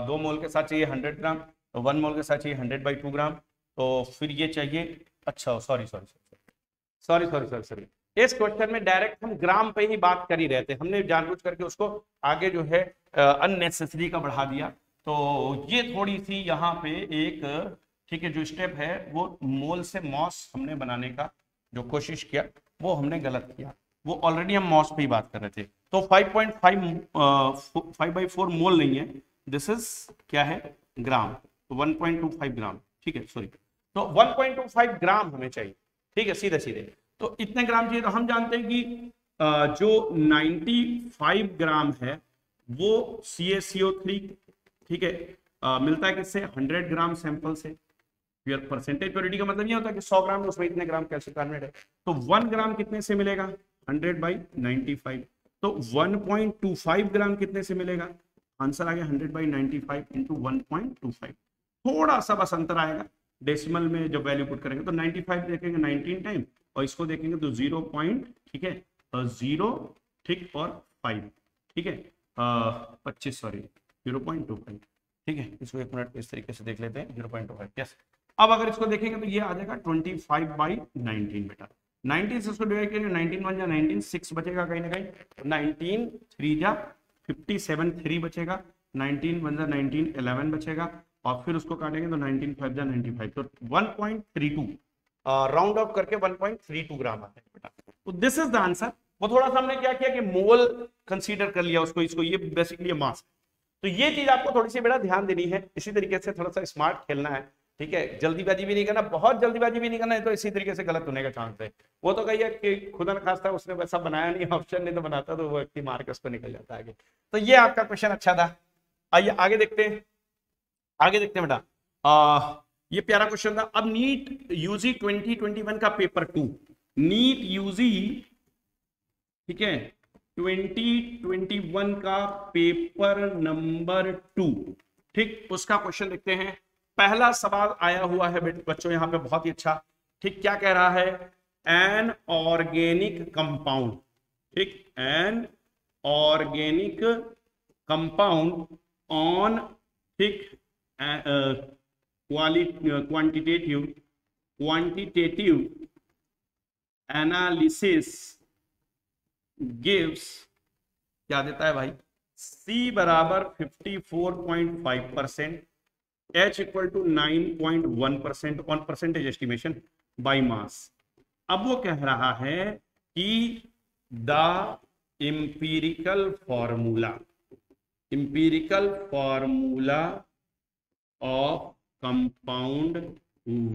2 मोल के साथ चाहिए 100 ग्राम, तो 1 मोल के साथ चाहिए 100/2 ग्राम, तो फिर ये चाहिए, अच्छा sorry sorry sorry sorry sorry sorry, इस क्वेश्चन में डायरेक्ट हम ग्राम पे ही बात कर ही रहे थे, हमने जानबूझ करके उसको आगे जो है अननेसेसरी का बढ़ा दिया। तो ये थोड़ी सी यहाँ पे एक, ठीक है, जो स्टेप है वो मोल से मॉस हमने बनाने का जो कोशिश किया वो हमने गलत किया, वो ऑलरेडी हम मॉस पे ही बात कर रहे थे। तो 5.4 मोल नहीं है, दिस इज क्या है, ग्राम, तो 1.25 ग्राम। ठीक है, सॉरी, तो 1.25 ग्राम हमें चाहिए। ठीक है, सीधे सीधे तो इतने ग्राम चाहिए, तो हम जानते हैं कि जो 95 ग्राम है वो CaCO3, ठीक है, मिलता है किससे, 100 ग्राम सैंपल से। परसेंटेज प्योरिटी का मतलब ये होता है कि 100 ग्राम में उसमें इतने ग्राम कैल्शियम कार्बोनेट है, तो 1 ग्राम कितने से मिलेगा, 100/95, तो 1.25 ग्राम कितने से मिलेगा, आंसर आ गया 100/95 इंटू 1.25। थोड़ा सा बस अंतर आएगा डेसिमल में, जब वैल्यू पुट करेंगे तो 95 देखेंगे 19 टाइम, और इसको देखेंगे तो 0 पॉइंट, ठीक है, 0, ठीक, और 5, ठीक है, 25, सॉरी 0.25। ठीक है, इसको एक मिनट इस तरीके से देख लेते हैं, 0.25, यस। अब अगर इसको देखेंगे तो ये आ जाएगा 25/19 बेटा, 19 से इसको डिवाइड करेंगे, 19 1 जा 19, 6 बचेगा कहीं ना कहीं, 19 3 जा 57, 3 बचेगा, 19 1 जा 19, 11 बचेगा, और फिर उसको काटेंगे तो 19 5 जा 95, तो 1.32 राउंड ऑफ करके 1.32 ग्राम आता है बेटा। तो दिस इज द आंसर। वो थोड़ा सा हमने क्या किया कि मोल कंसीडर कर लिया उसको, इसको, ये बेसिकली मास। तो ये चीज आपको थोड़ी सी बेटा ध्यान देनी है, इसी तरीके से थोड़ा सा स्मार्ट खेलना है। ठीक है, जल्दीबाजी भी नहीं करना, बहुत जल्दीबाजी भी नहीं करना है, तो इसी तरीके से गलत होने का चांस है। वो तो कहिए कि खुदा न खास्ता उसने वैसा बनाया नहीं, ऑप्शन नहीं तो बनाता तो वो व्यक्ति मार के उसको निकल जाता आगे। तो ये आपका क्वेश्चन अच्छा था। आइए आगे देखते हैं, आगे देखते हैं बेटा। ये प्यारा क्वेश्चन था। अब नीट यूजी 2021 का पेपर 2, नीट यूजी, ठीक है, 2021 का पेपर नंबर 2, ठीक, उसका क्वेश्चन देखते हैं। पहला सवाल आया हुआ है बच्चों यहाँ पे बहुत ही अच्छा, ठीक, क्या कह रहा है, एन ऑर्गेनिक कंपाउंड, ठीक, एन ऑर्गेनिक कंपाउंड ऑन, ठीक, क्वांटिटेटिव एनालिसिस गिव्स, क्या देता है भाई, C बराबर 54.5%, H equal to 9.1% on percentage estimation by mass. अब वो कह रहा है कि the empirical formula of compound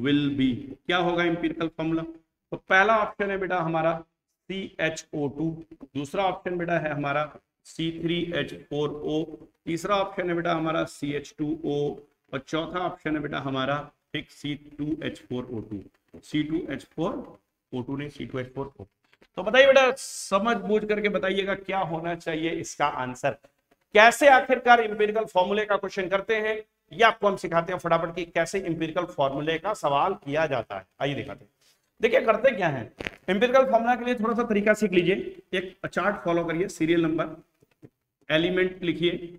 will be, क्या होगा इंपीरिकल फॉर्मूला। तो पहला ऑप्शन है बेटा हमारा CHO2, दूसरा ऑप्शन बेटा है हमारा C3H4O, तीसरा ऑप्शन है बेटा हमारा CH2O, और चौथा ऑप्शन है बेटा हमारा, ठीक, C2H4O2, C2H4O2 नहीं, C2H4O। तो बताइए बेटा, समझ बूझ करके बताइएगा क्या होना चाहिए इसका आंसर। कैसे आखिरकार इंपीरिकल फॉर्मूले का क्वेश्चन करते हैं, ये आपको हम सिखाते हैं फटाफट कि कैसे इंपीरिकल फॉर्मूले का सवाल किया जाता है। आइए दिखाते हैं। देखिए करते क्या है, इंपीरिकल फॉर्मूला के लिए थोड़ा सा तरीका सीख लीजिए। एक चार्ट फॉलो करिए, सीरियल नंबर, एलिमेंट लिखिए,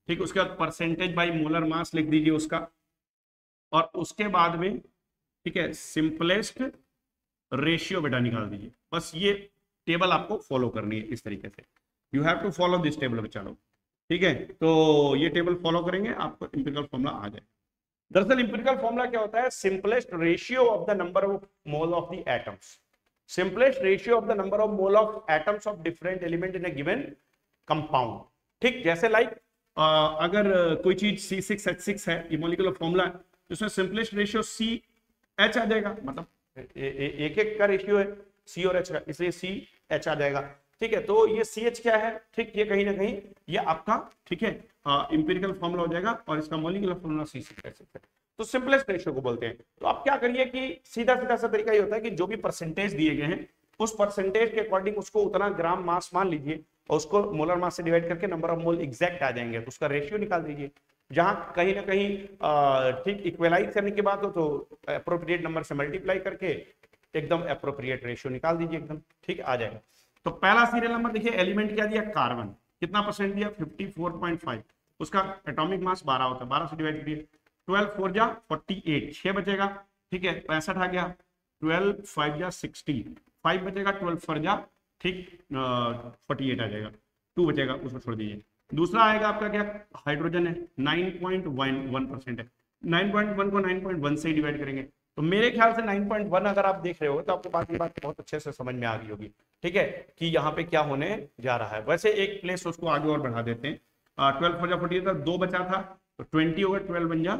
ठीक, उसके बाद परसेंटेज बाय मोलर मास लिख दीजिए उसका, और उसके बाद में, ठीक है, सिंपलेस्ट रेशियो बेटा निकाल दीजिए। बस ये टेबल आपको फॉलो करनी है इस तरीके से, you have to follow this table बच्चा लोग, ठीक है। तो ये टेबल फॉलो करेंगे आपको इंपीरिकल फॉर्मूला आ जाए। दरअसल इंपीरिकल फॉर्मूला क्या होता है, simplest ratio of the number of mole of the atoms, simplest ratio of the number of mole of atoms of different element in A given compound. ठीक, जैसे like अगर कोई चीज C6H6 है, ये मॉलिक्यूलर फॉर्मूला है, तो उसमें सिंपलेस्ट रेशियो CH आ जाएगा, मतलब एक एक का रेशियो है C और H का, इसलिए CH आ जाएगा। ठीक है, तो ये CH क्या है, ठीक, ये कहीं ना कहीं ये आपका, ठीक है, इंपीरिकल फॉर्मूला हो जाएगा, और इसका मॉलिक्यूलर फॉर्मूला C6H6 है। तो सिंपलेस्ट रेशियो को बोलते हैं। तो आप क्या करिए कि सीधा सीधा सा तरीका ये होता है कि जो भी परसेंटेज दिए गए हैं उस परसेंटेज के अकॉर्डिंग उसको उतना ग्राम मास मान लीजिए और उसको मोलर मास से डिवाइड करके नंबर ऑफ मोल एग्जैक्ट आ जाएंगे, तो उसका रेशियो निकाल दीजिए। जहां कहीं ना कहीं ठीक इक्वलाइज करने की बात हो तो अप्रोप्रिएट नंबर से मल्टीप्लाई करके एकदम अप्रोप्रिएट रेशियो निकाल दीजिए, एकदम ठीक आ जाएगा। तो पहला सीरियल नंबर देखिए, एलिमेंट क्या दिया, कार्बन, कितना परसेंट दिया, 54.5, उसका एटॉमिक मास 12 होता है, 12 से डिवाइड करिए, 12 4 जा 48, 6 बचेगा, ठीक है, 65 आ गया, 12 5 जा 60, 5 बचेगा, 12 4 जा ठीक 48 आ जाएगा, 2 बचेगा, उसको छोड़ दीजिए। दूसरा आएगा आपका क्या, हाइड्रोजन है, 9.1% है, 9.1 को 9.1 से डिवाइड करेंगे, तो मेरे ख्याल से 9.1 अगर आप देख रहे हो तो आपको बाकी बात बहुत अच्छे से समझ में आ गई होगी, ठीक है, कि यहाँ पे क्या होने जा रहा है। वैसे एक प्लेस उसको आगे और बढ़ा देते हैं, 12 4 जा 48 था, 2 बचा था तो 20 होगा, 12 बन जा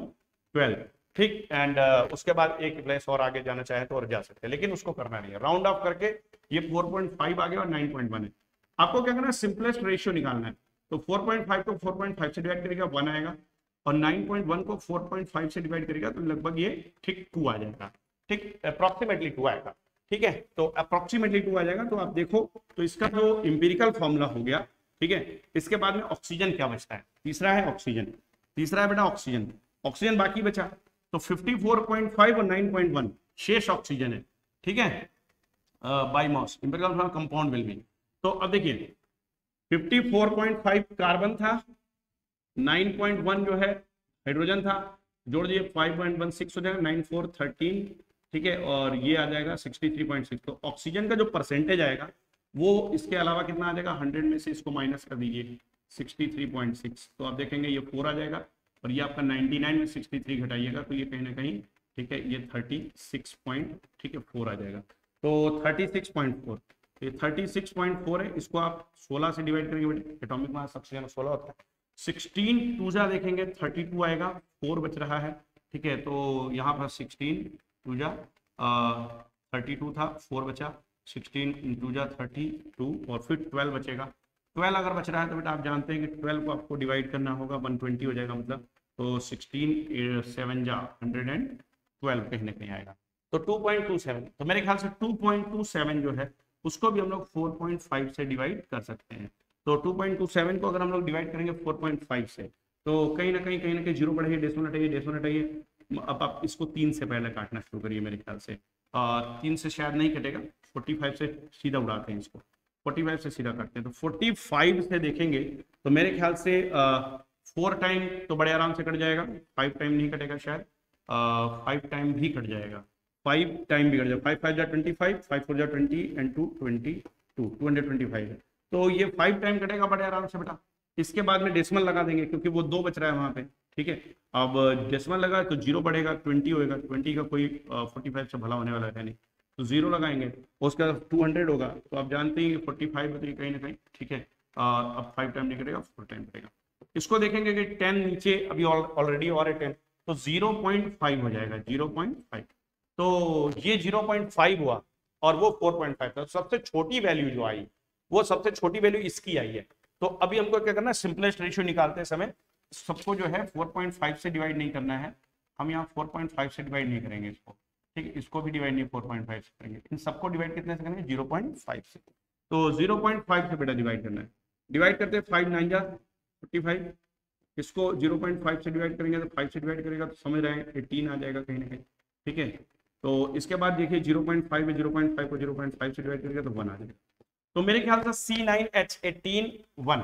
12, ठीक, एंड उसके बाद एक प्लेस और आगे जाना चाहे तो और जा सकते हैं, लेकिन उसको करना नहीं है, राउंड ऑफ करके ये 4.5 आ गया और 9.1 है। आपको क्या करना है, सिंपलेस्ट रेशियो निकालना है, तो 4.5 को 4.5 से डिवाइड करेगा 1 आएगा, और 9.1 को 4.5 से डिवाइड करेगा तो लगभग ये ठीक 2 आ जाएगा, ठीक, अप्रोक्सीमेटली 2 आएगा, ठीक है, तो अप्रोक्सीमेटली 2 आ जाएगा। तो आप देखो तो इसका जो इंपेरिकल फॉर्मूला हो गया, ठीक है, इसके बाद में ऑक्सीजन क्या बचता है, तीसरा है ऑक्सीजन, तीसरा है बेटा ऑक्सीजन, ऑक्सीजन बाकी बचा, तो 54.5 और 9.1 शेष ऑक्सीजन है, ठीक है, by mass empirical formula compound will B. तो अब देखिए 54.5 कार्बन था, 9.1 जो है हाइड्रोजन था, जोड़ दिए 5.16 हो जाएगा, 9 4 13, ठीक है, और ये आ जाएगा 63.6। तो ऑक्सीजन का जो परसेंटेज आएगा वो इसके अलावा कितना आ जाएगा, 100 में से इसको माइनस कर दीजिए 63.6, तो आप देखेंगे ये 4 आ जाएगा, और ये आपका 99 में 63 घटाइएगा तो ये कहीं ना कहीं, ठीक है, ये 36 पॉइंट, ठीक है, 4 आ जाएगा, तो 36.4, ये 36.4 है, इसको आप 16 से डिवाइड करेंगे बेटे, एटॉमिक मास ऑक्सीजन 16 होता है, 16 2 जा देखेंगे 32 आएगा, 4 बच रहा है, ठीक है, तो यहाँ पर 16 2 जा 32 था, 4 बचा, 16 2 जा 32, और फिर 12 बचेगा, 12 अगर बच रहा है तो बेटा आप जानते हैं कि 12 को आपको डिवाइड करना होगा, 120 हो जाएगा मतलब, तो 16 7 जा 112 कहीं ना कहीं आएगा, तो 2.27, तो मेरे ख्याल से 2.27 जो है उसको भी हम लोग 4.5 से डिवाइड कर सकते हैं। तो 2.27 को अगर हम लोग डिवाइड करेंगे 4.5 से तो कहीं ना कहीं जीरो बढ़ाइए, डेसिमल हटाइए, अब आप इसको 3 से पहले काटना शुरू करिए, मेरे ख्याल से 3 से शायद नहीं कटेगा, 45 से सीधा उड़ाते हैं इसको, 45 से सीधा काटते हैं, तो 45 से देखेंगे तो मेरे ख्याल से 4 टाइम तो बड़े आराम से कट जाएगा, 5 टाइम नहीं कटेगा शायद, 5 टाइम भी कट जाएगा, 5 टाइम भी कट जाएगा, 5 5 जा 25, 5 4 जा 20 एंड 2 22, 225 है, तो ये 5 टाइम कटेगा बड़े आराम से बेटा। इसके बाद में डेसिमल लगा देंगे क्योंकि वो 2 बच रहा है वहां पे, ठीक है, अब डेसिमल लगा तो 0 बढ़ेगा, 20 होएगा, 20 का कोई 45 से भला होने वाला है नहीं, तो 0 लगाएंगे, उसका 200 होगा, तो आप जानते हैं कि 45 होती है कहीं ना कहीं, ठीक है, अब 5 टाइम नहीं कटेगा, 4 टाइम कटेगा। इसको देखेंगे कि 10 नीचे अभी ऑलरेडी और है 10, तो 0.5 हो जाएगा, 0.5, तो ये 0.5 हुआ और वो 4.5 था, सबसे छोटी वैल्यू जो आई वो सबसे छोटी वैल्यू इसकी आई है। तो अभी हमको क्या करना है, सिंपलेस्ट रेशियो निकालते समय सबको जो है 4.5 से डिवाइड नहीं करना है, हम यहाँ 4.5 से डिवाइड नहीं करेंगे इसको, ठीक है, इसको भी डिवाइड नहीं 4.5 से करेंगे, इन सबको डिवाइड कितने से करेंगे, 0.5 से, तो 0.5 से बेटा डिवाइड करना है, डिवाइड करते 5 9 जा 45, इसको 0.5 से डिवाइड करेंगे तो 5 से डिवाइड करेगा तो समझ रहे हैं 18 आ जाएगा कहीं ना कहीं, ठीक है, तो इसके बाद देखिए 0.5 में 0.5 को 0.5 से डिवाइड करेगा तो 1 आ जाएगा, तो मेरे ख्याल से C9H18 1,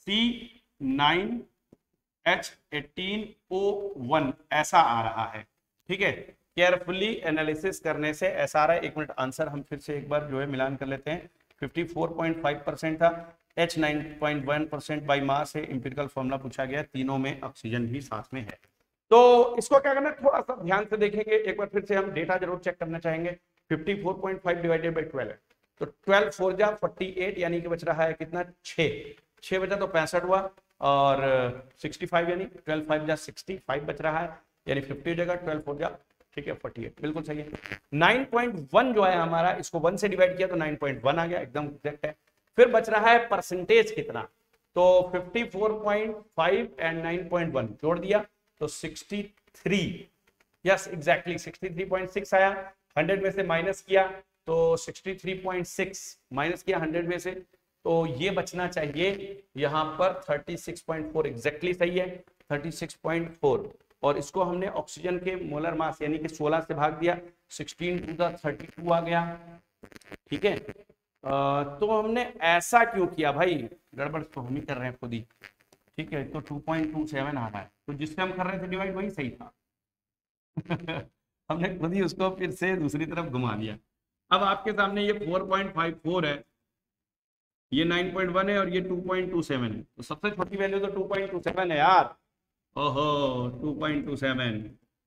C9H18O1 ऐसा आ रहा है, ठीक है, केयरफुली एनालिसिस करने से ऐसा आ रहा है। 1 मिनट, आंसर हम फिर से एक बार जो है मिलान कर लेते हैं, 54.5% था, H 9.1% बाई मास है, इंपेरिकल फॉर्मूला पूछा गया, तीनों में ऑक्सीजन भी साथ में है। तो इसको क्या करना है, थोड़ा सा ध्यान से देखेंगे एक बार, फिर से हम डेटा जरूर चेक करना चाहेंगे। 54.5 डिवाइडेड बाई 12 है, तो 12 4 जा 48, यानी कि बच रहा है कितना, 6 बचा तो 65 हुआ, और 65 यानी 12 5 जा 65 बच रहा है, यानी 50 हो जाएगा, 12 4 जा, ठीक है, 48, बिल्कुल सही है। 9.1 जो है हमारा, इसको 1 से डिवाइड किया तो 9.1 आ गया, एकदम एग्जैक्ट है। फिर बच रहा है परसेंटेज कितना, तो 54.5 एंड 9.1 जोड़ दिया तो 63, यस एग्जैक्टली 63.6 आया, 100 में से माइनस किया तो 63.6 माइनस किया 100 में से, तो ये बचना चाहिए यहाँ पर 36.4, एग्जैक्टली सही है 36.4। और इसको हमने ऑक्सीजन के मोलर मास यानी कि 16 से भाग दिया, 16 टू द 32 आ गया। ठीक है, तो हमने ऐसा क्यों किया भाई, गड़बड़ तो हम ही कर रहे हैं खुद ही। ठीक है, तो 2.27 आ रहा है, तो जिससे हम कर रहे थे डिवाइड वही सही था। हमने खुद ही उसको फिर से दूसरी तरफ घुमा दिया। अब आपके सामने ये 4.54 है, ये 9.1 है और ये 2.27 है, तो सबसे छोटी वैल्यू तो 2.27 है यार। ओहो 2.27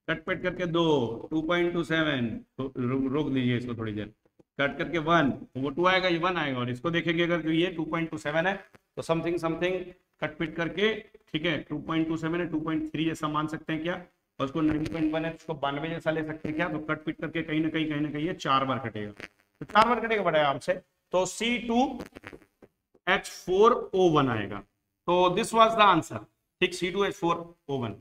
कट पेट करके 2, 2.27 तो रोक दीजिए इसको थोड़ी देर, कट करके 1 तो वो 2 आएगा, ये 1 आएगा, और इसको देखेंगे अगर तो ये 2.27 है तो समथिंग समथिंग कट पिट करके, ठीक है 2.27 है 2.3 जैसा मान सकते हैं क्या, और उसको 9.1 है उसको 92 जैसा ले सकते हैं क्या, तो कट पिट करके कहीं ना कहीं ये 4 बार कटेगा, तो 4 बार कटेगा बड़ा आराम से, तो C2H4O1 आएगा। तो दिस वाज द आंसर, ठीक C2H4O1।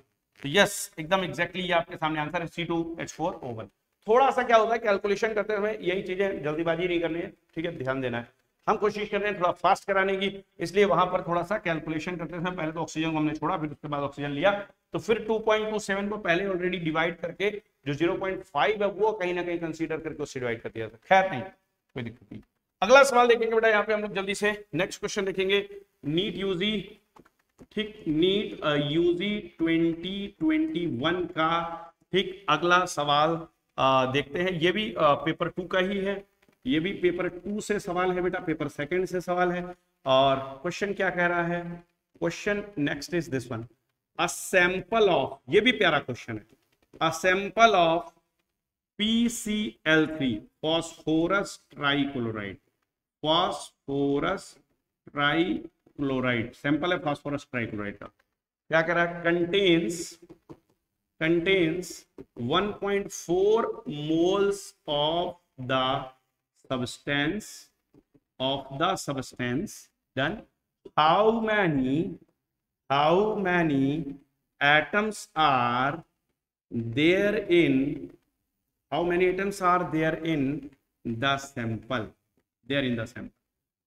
तो यस एकदम एग्जैक्टली ये आपके सामने आंसर है C2H4O1। थोड़ा सा क्या होता है कैलकुलेशन करते समय यही चीजें जल्दीबाजी नहीं करनी है, ठीक है ध्यान देना है, हम कोशिश कर रहे हैं थोड़ा फास्ट कराने की, इसलिए वहां पर थोड़ा सा कैलकुलेशन करते समय पहले तो ऑक्सीजन को हमने छोड़ा, फिर उसके बाद ऑक्सीजन लिया, तो फिर 2.27 को पहले ऑलरेडी डिवाइड करके जो 0.5 है वो कहीं ना कहीं कंसीडर करके उससे डिवाइड कर दिया था। खैर नहीं कोई दिक्कत नहीं। अगला सवाल देखेंगे बेटा, यहाँ पे हम लोग जल्दी से नेक्स्ट क्वेश्चन देखेंगे, नीट यूजी, ठीक नीट यूजी 2021 का ठीक अगला सवाल देखते हैं। ये भी पेपर 2 का ही है, ये भी पेपर 2 से सवाल है बेटा, पेपर सेकंड से सवाल है। और क्वेश्चन क्या कह रहा है, question next is this one, a sample of, ये भी प्यारा क्वेश्चन है, a sample of PCl3 phosphorus trichloride, phosphorus trichloride sample है फॉस्फोरस ट्राइक्लोराइड का, क्या कह रहा है, contains 1.4 moles of the substance, then how many atoms are there in the sample,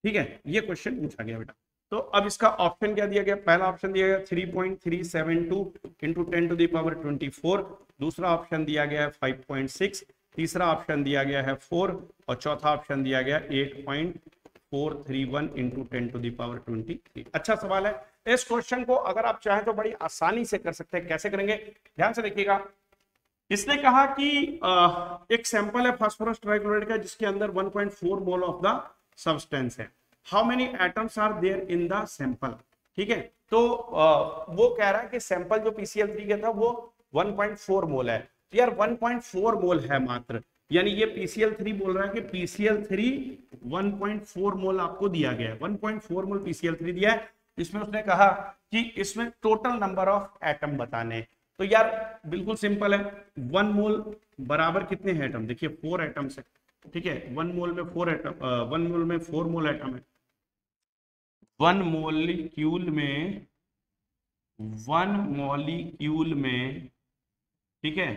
ठीक है, ये क्वेश्चन पूछा गया बेटा। तो अब इसका ऑप्शन क्या दिया गया, पहला ऑप्शन दिया गया 3.372 इंटू 10 टू द पावर 24, दूसरा ऑप्शन दिया गया है 5.6, तीसरा ऑप्शन दिया गया है 4 और चौथा ऑप्शन दिया गया 8.431 इंटू 10 टू द पावर 23। अच्छा सवाल है, इस क्वेश्चन को अगर आप चाहें तो बड़ी आसानी से कर सकते हैं, कैसे करेंगे ध्यान से देखिएगा। इसने कहा कि एक सैंपल है फास्फोरस ट्राइक्लोराइड का जिसके अंदर 1.4 मोल ऑफ द सब्सटेंस है, how many atoms are there in the sample, ठीक है, तो वो कह रहा है कि सैंपल जो PCl3 का था वो 1.4 मोल है, तो यार 1.4 मोल है मात्र, यानी ये PCl3 बोल रहा है कि PCl3 1.4 मोल आपको दिया गया है, 1.4 मोल PCl3 दिया है, इसमें उसने कहा कि इसमें टोटल नंबर ऑफ एटम बताने, तो यार बिल्कुल सिंपल है, 1 मोल बराबर कितने हैं एटम, देखिए 4 एटम्स है, ठीक है, 1 मोल में 4 एटम, 1 मोल में 4 मोल एटम है, 1 मॉलिक्यूल में, ठीक है,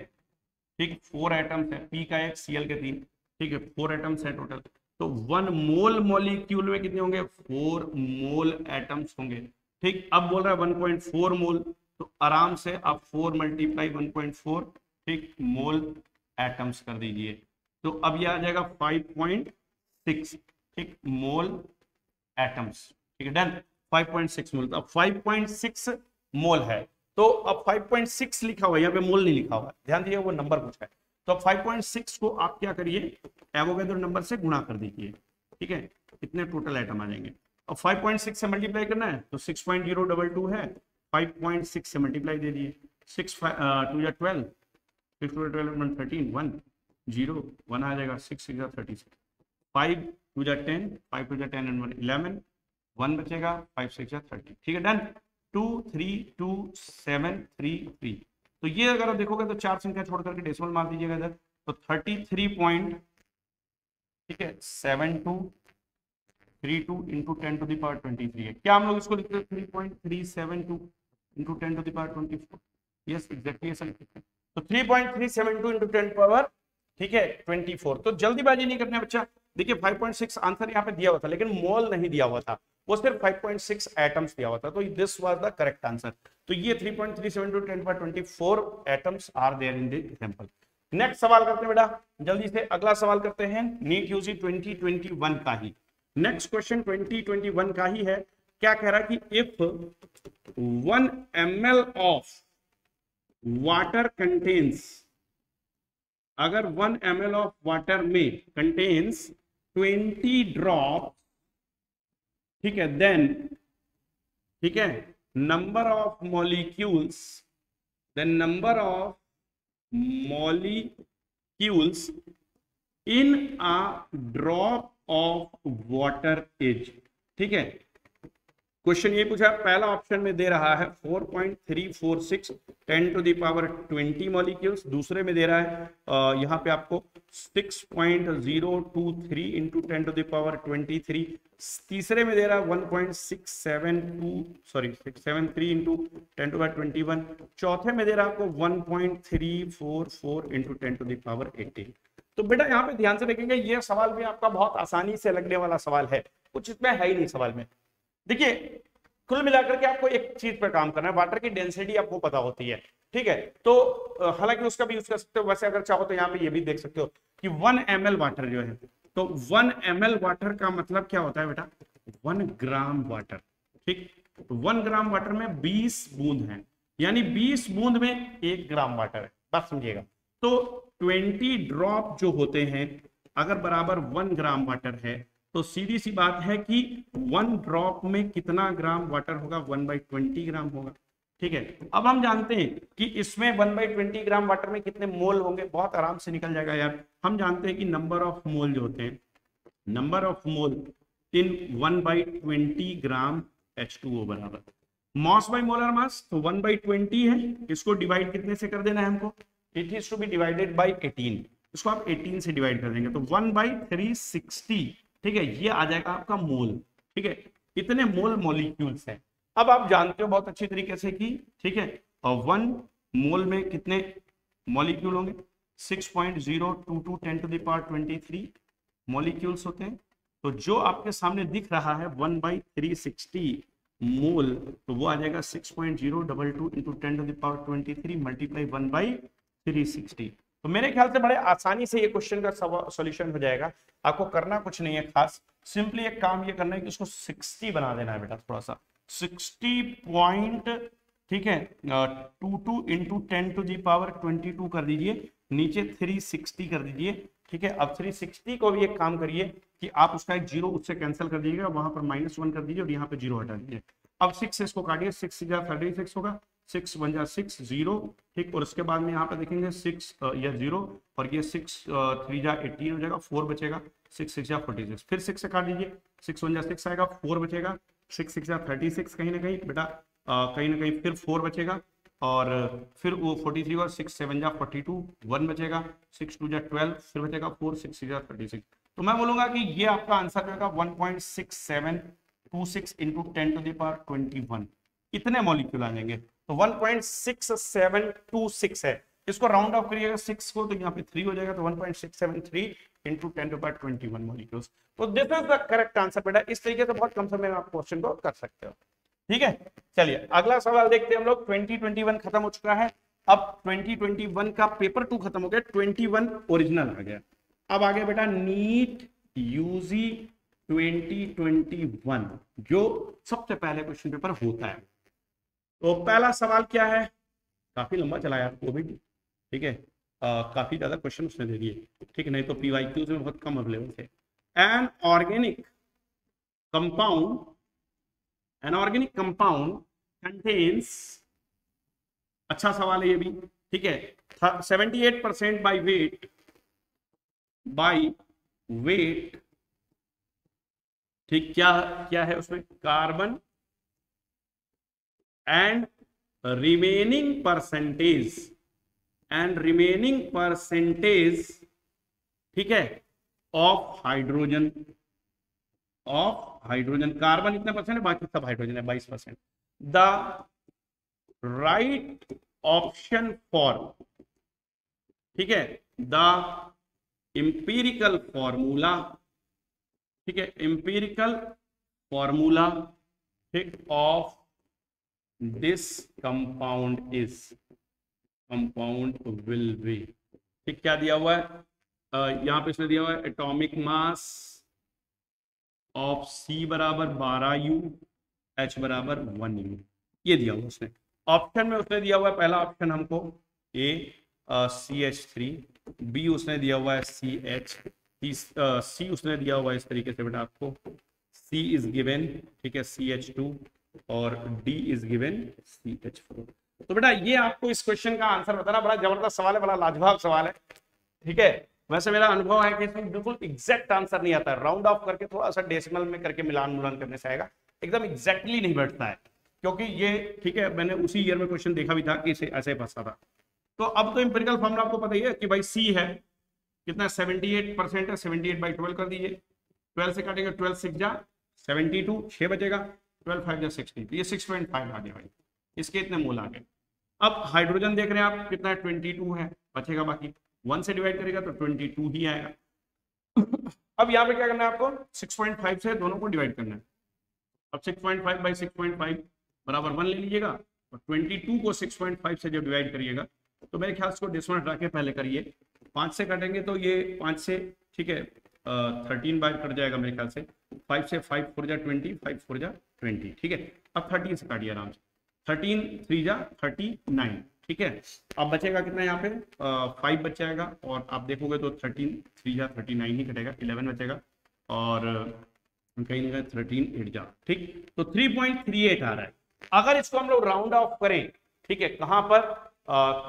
ठीक 4 एटम्स है, P का 1 Cl के 3, ठीक है 4 एटम्स है टोटल, तो 1 मोल मॉलिक्यूल में कितने होंगे, 4 मोल एटम्स होंगे, ठीक। अब बोल रहा है 1.4 मोल, तो आराम से आप 4 मल्टीप्लाई 1.4, ठीक मोल एटम्स कर दीजिए, तो अब ये आ जाएगा 5.6, ठीक मोल एटम्स, ठीक है डन, 5.6 मोल, तो अब 5.6 मोल है, तो अब 5.6 लिखा हुआ है यहाँ पे, मोल नहीं लिखा हुआ, ध्यान दीजिए वो नंबर पूछा है, तो अब 5.6 को आप क्या करिए, एवोगैड्रो नंबर से गुणा कर दीजिए, ठीक है, कितने टोटल आइटम आ जाएंगे, अब 5.6 से मल्टीप्लाई करना है तो 6.022 है, 5.6 से मल्टीप्लाई दे दिए, 6 2 या 12, 6 2 12 13 1 0 1 आ जाएगा, 6 6 36, 5 2 10, 5 2 10 and 1 11, 1 बचेगा, 5 6 30, ठीक है डन, 2 3 2 7 3 3, तो ये अगर आप देखोगे तो 4 संख्या छोड़ करके डेसिमल मार दीजिएगा इधर, तो 33 पॉइंट, ठीक है 7232 इंटू 10 टू द पावर 23 है, क्या हम लोग इसको लिखते हैं 3.372 into 10 to the power 24, yes exactly ऐसा लिखते हैं, तो 3.372 इंटू 10 पावर, ठीक है, 24। तो जल्दीबाजी नहीं करना बच्चा। देखिए 5.6 आंसर यहाँ पे दिया हुआ था, लेकिन मोल नहीं दिया हुआ था, वो सिर्फ 5.6 एटम्स दिया हुआ था, तो this was the correct answer. तो ये 3.372 10 power 24 atoms are there in the example. Next सवाल करते हैं बेटा, जल्दी से अगला सवाल करते हैं, नीट यूजी 2021 का ही। नेक्स्ट क्वेश्चन 2021 का ही है। क्या कह रहा है कि if 1 ml of water contains, अगर 1 ml ऑफ वाटर में कंटेन्स 20 ड्रॉप, ठीक है, देन, ठीक है, number of molecules, then number of molecules in a drop of water is, ठीक है। क्वेश्चन ये पूछा, पहला ऑप्शन में दे रहा है 4.346 10 टू द पावर 20 मॉलिक्यूल्स, दूसरे में दे रहा है यहाँ पे आपको 6.023 इंटू 10 टू द पावर 23, तीसरे में दे रहा है 673 इंटू 10 टू पावर 21, चौथे में दे रहा है आपको 1.344 इंटू 10 टू द पावर 18। तो बेटा यहाँ पे ध्यान से देखेंगे, ये सवाल भी आपका बहुत आसानी से लगने वाला सवाल है, कुछ इसमें है ही नहीं सवाल में। देखिए कुल मिलाकर के आपको एक चीज पर काम करना है, वाटर की डेंसिटी आपको पता होती है, ठीक है, तो हालांकि उसका भी यूज कर सकते हो, वैसे अगर चाहो तो यहाँ पे ये भी देख सकते हो कि 1 ml वाटर जो है, तो 1 ml वाटर का मतलब क्या होता है बेटा, 1 ग्राम वाटर, ठीक। 1 ग्राम वाटर में 20 बूंद है, यानी 20 बूंद में 1 ग्राम वाटर है, बात समझिएगा। तो 20 ड्रॉप जो होते हैं अगर बराबर 1 ग्राम वाटर है, तो सीधी सी बात है कि 1 ड्रॉप में कितना ग्राम वाटर होगा, 1/20 ग्राम होगा, ठीक है। अब हम जानते हैं कि इसमें 1/20 ग्राम वाटर में कितने मोल होंगे, बहुत आराम से निकल जाएगा यार। हम जानते हैं कि नंबर ऑफ मोल जो होते हैं, number of mole in 1/20 gram H2O बराबर मॉस बाई मोलर मास, तो 1/20 है, इसको डिवाइड कितने से कर देना है हमको, it is to be divided by 18, इसको आप 18 से डिवाइड कर देंगे, तो 1/360, ठीक है, ये आ जाएगा आपका मोल, ठीक है, इतने मोल मॉलिक्यूल्स हैं। अब आप जानते हो बहुत अच्छी तरीके से कि, ठीक है, और 1 मोल में कितने मॉलिक्यूल होंगे, 6.022 10 टू द पावर 23 मॉलिक्यूल्स होते हैं। तो जो आपके सामने दिख रहा है 1/360 मोल, तो वो आ जाएगा 6.022 into 10 to the power 23 multiply 1/360। तो मेरे ख्याल से बड़े आसानी से ये क्वेश्चन का सॉल्यूशन हो जाएगा, आपको करना कुछ नहीं है खास, सिंपली एक काम ये करना है कि इसको 60 बना देना है बेटा, थोड़ा सा 60 पॉइंट, ठीक है, 22 इंटू 10 टू दी पावर 22 कर दीजिए, नीचे 360 कर दीजिए, ठीक है। अब 360 को भी एक काम करिए कि आप उसका एक जीरो उससे कैंसिल कर दीजिएगा, वहां पर -1 कर दीजिए और यहाँ पे जीरो हटा दीजिए। अब 6 से इसको काटिए, 6 या 36 होगा, 6 1 जा 6 0, ठीक, और उसके बाद में यहाँ पे देखेंगे 6 या 0, और ये 6 3 जा 18 हो जाएगा, 4 बचेगा, 6 6 जा 46, फिर 6 से काट दीजिए, 6 1 जा 6 आएगा, 4 बचेगा, 6 6 जा 36, कहीं ना कहीं बेटा कहीं ना कहीं फिर 4 बचेगा, और फिर वो 43 और 6 7 जा 42, 1 बचेगा, 6 2 जा 12, फिर बचेगा 4 6 6 जा 36। तो मैं बोलूंगा कि ये आपका आंसर रहेगा 1.6726 इंटू 10 टू द पावर 21, इतने मॉलिक्यूल आ जाएंगे। तो 1.6726 है, इसको राउंड ऑफ करिएगा 6 को, तो यहाँ पे 3 हो जाएगा, तो 1.673 इंटू 10 टू पावर 21 मॉलिक्यूल्स। तो this is the correct answer बेटा, इस तरीके से बहुत कम समय में आप क्वेश्चन को कर सकते हो, ठीक है। चलिए अगला सवाल देखते हैं हम लोग। 2021 खत्म हो चुका है, अब 2021 का पेपर 2 खत्म हो गया, 21 ओरिजिनल आ गया। अब आ गया बेटा नीट यूजी 2021, जो सबसे पहले क्वेश्चन पेपर होता है। तो पहला सवाल क्या है, काफी लंबा चला यार वो भी, ठीक है, काफी ज्यादा क्वेश्चन उसने दे दिए, ठीक है, नहीं तो पीवाईक्यूज में बहुत कम अवेलेबल थे। एन ऑर्गेनिक कंपाउंड कंटेन्स, अच्छा सवाल है ये भी, ठीक है, 78% बाय वेट, ठीक, क्या क्या है उसमें, कार्बन एंड रिमेनिंग परसेंटेज, ठीक है, ऑफ हाइड्रोजन, कार्बन इतना परसेंट है, बाकी सब हाइड्रोजन है 22%। द राइट ऑप्शन फॉर ठीक है, द एम्पिरिकल फॉर्मूला, ठीक है, एम्पिरिकल फॉर्मूला, ठीक, of this compound is, compound will B, ठीक, क्या दिया हुआ है यहां पे इसमें दिया हुआ है एटॉमिक मास ऑफ C बराबर 12U, H बराबर 1U, ये दिया हुआ उसने। ऑप्शन में उसने दिया हुआ है, पहला ऑप्शन हमको A CH3, B उसने दिया हुआ है CH, C उसने दिया हुआ है इस तरीके से बेटा आपको C इज गिवन, ठीक है, CH2 और D इज गिवन CH4। तो बेटा ये आपको इस क्वेश्चन का आंसर बताना, बड़ा जबरदस्त सवाल है, बड़ा लाजवाब सवाल है, ठीक है। वैसे मेरा अनुभव है कि इसमें बिल्कुल एग्जैक्ट आंसर नहीं आता, राउंड ऑफ करके थोड़ा सा डेसिमल में करके मिलान मुलान करने से आएगा, एकदम एग्जैक्टली नहीं बैठता है, क्योंकि ये, ठीक है, मैंने उसी ईयर में क्वेश्चन देखा भी था कि इसे ऐसे फंसा था। तो अब तो इंपेरिकल फॉर्मूला आपको पता ही है कि भाई C है कितना 78% है, 78/12 कर दीजिए, 12 से काटेंगे 12 6 जा 72, 6 बचेगा, 12 5 जा 60, तो ये 6.5 आ गया भाई, इसके इतने मोल आ गए। अब हाइड्रोजन देख रहे हैं आप कितना है, 22 है, बचेगा बाकी 1 से डिवाइड करेगा तो 22 ही आएगा। अब यहाँ पे क्या करना है आपको, 6.5 से दोनों को डिवाइड करना है। अब 6.5/6.5 बराबर 1 ले लीजिएगा, और 22 को 6.5 से जब डिवाइड करिएगा तो मेरे ख्याल से डेसिमल हटा के पहले करिए, 5 से काटेंगे तो ये 5 से, ठीक है, 13 बार कट जाएगा मेरे ख्याल से, 5 से 5 4 जा 20, 5 4 जा 20, ठीक है। अब 13 से काटिए आराम से, 13 3 जा 39, ठीक है। अब बचेगा कितना यहाँ पे 5 बच जाएगा, और आप देखोगे तो 13 3 जा 39 ही कटेगा, 11 बचेगा, और कहीं ना कहीं 13 8 जा, ठीक, तो 3.38 आ रहा है। अगर इसको हम लोग राउंड ऑफ करें, ठीक है, कहां पर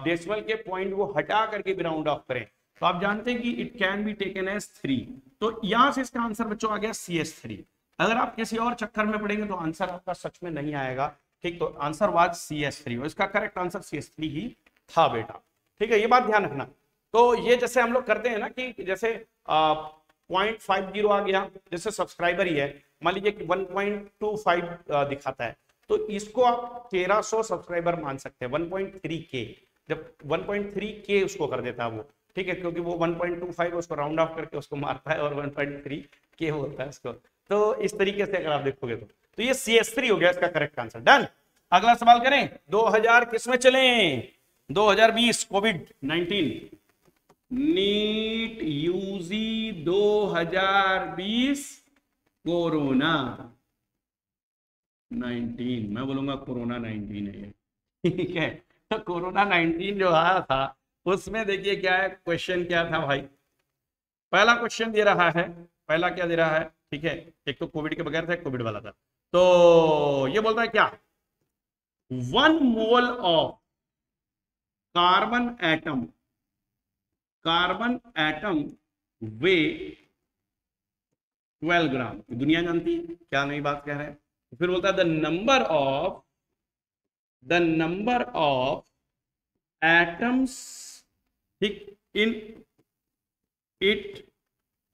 डेसिमल के पॉइंट वो हटा करके भी राउंड ऑफ करें, तो आप जानते हैं कि it can be taken as 3, तो यहां से इसका आंसर बच्चों आ गया CH3। अगर आप किसी और चक्कर में पड़ेंगे तो आंसर आपका सच में नहीं आएगा, ठीक, तो आंसर वाज CH3, और इसका करेक्ट आंसर CH3 ही था बेटा, ठीक है, ये बात ध्यान रखना। तो ये जैसे हम लोग करते हैं ना कि जैसे 0.50 आ गया, जैसे सब्सक्राइबर ही है, मान लीजिए कि 1.25 दिखाता है, तो इसको आप 1300 सब्सक्राइबर मान सकते हैं, 1.3K, जब 1.3K उसको कर देता है वो, ठीक है, क्योंकि वो 1.25 उसको राउंड ऑफ करके उसको मारता है, और 1.3K होता है उसको, तो इस तरीके से अगर आप देखोगे तो ये CH3 हो गया इसका करेक्ट आंसर। डन। अगला सवाल करें, 2000 किसमें चले, 2020 कोविड-19, नीट यूजी 2020 कोरोना 19, मैं बोलूंगा कोरोना 19 है ये, ठीक है। तो कोरोना 19 जो आया था उसमें देखिए क्या है, क्वेश्चन क्या था भाई, पहला क्वेश्चन दे रहा है, पहला क्या दे रहा है, ठीक है, एक तो कोविड के बगैर था, कोविड वाला था, तो ये बोलता है क्या, 1 मोल ऑफ कार्बन एटम वे 12 ग्राम, दुनिया जानती है क्या नई बात कह रहे हैं। फिर बोलता है द नंबर ऑफ एटम्स, ठीक, इन इट,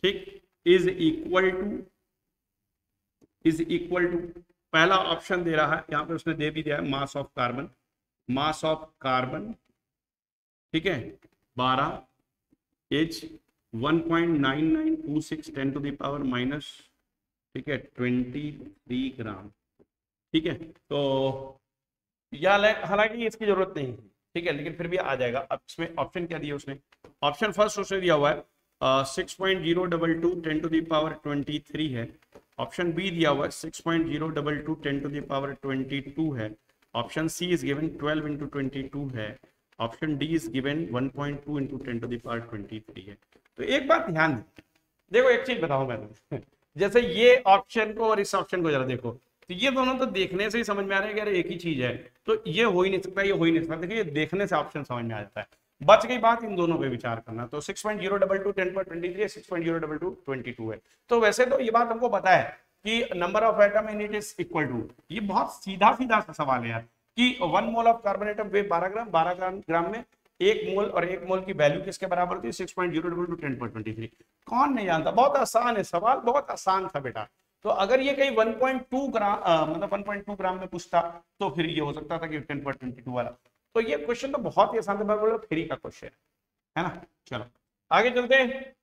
ठीक, इज इक्वल टू, पहला ऑप्शन दे रहा है यहां पे, उसने दे भी दिया है मास ऑफ कार्बन, ठीक है, 12 H 1.9926 10 to the power minus, ठीक है, 23 ग्राम, ठीक है। तो हालांकि इसकी जरूरत नहीं है, ठीक है, लेकिन फिर भी आ जाएगा। अब इसमें ऑप्शन क्या दिया उसने, ऑप्शन फर्स्ट उसने दिया हुआ है 6.022 10 टू द पावर 23 है, ऑप्शन बी दिया हुआ है 6.022 10 टू द पावर 22 है, option C is given 12 into 22 है, option D is given 1.2 into 10 to the power 23 है। तो एक बात ध्यान देखो, एक चीज बताऊं मैं तुम्हें, जैसे ये ऑप्शन को और इस ऑप्शन को जरा देखो, तो ये दोनों तो देखने से ही समझ में आ रहे हैं कि अरे एक ही चीज है, तो ये हो ही नहीं सकता, ये हो ही नहीं सकता, देखिए देखने से ऑप्शन समझ में आ जाता है। बच गई बात इन दोनों पे विचार करना, तो 6.022 10/23 है, 6.022 22 है। तो वैसे तो ये बात हमको पता है कि number of atom in it is equal to, ये बहुत सीधा सीधा सा सवाल है यार, कि 1 मोल ऑफ कार्बन एटम वे 12 ग्राम, 12 ग्राम में 1 मोल, और 1 मोल की वैल्यू किसके बराबर होती है 6.022 10/23। कौन नहीं जानता, बहुत आसान है सवाल, बहुत आसान था बेटा। तो अगर ये कहीं 1.2 ग्राम मतलब 1.2 ग्राम में पूछता तो फिर ये हो सकता था कि 10/22 वाला। तो ये क्वेश्चन तो बहुत ही आसान था, फ्री का क्वेश्चन है ना। चलो आगे चलते हैं,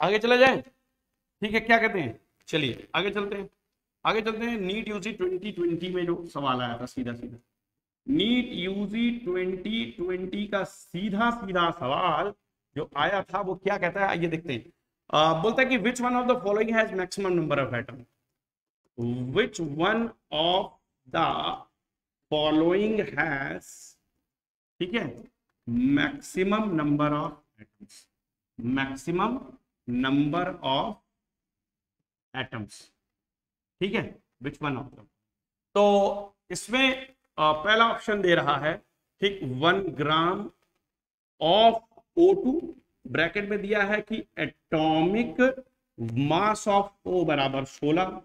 आगे चले जाएं, ठीक है, क्या कहते हैं, चलिए आगे चलते हैं, आगे चलते हैं। नीट यूजी 2020 में जो सवाल आया था सीधा सीधा, नीट यूजी 2020 का सीधा सीधा सवाल जो आया था वो क्या कहता है, आइए देखते हैं। बोलता है कि which one of the following has maximum number of atom, which one of the following has, ठीक है, maximum number of atoms, maximum number of atoms, ठीक है, विच वन ऑफ दम। तो इसमें पहला ऑप्शन दे रहा है, ठीक, 1 ग्राम ऑफ O2, ब्रैकेट में दिया है कि एटॉमिक मास ऑफ O बराबर 16,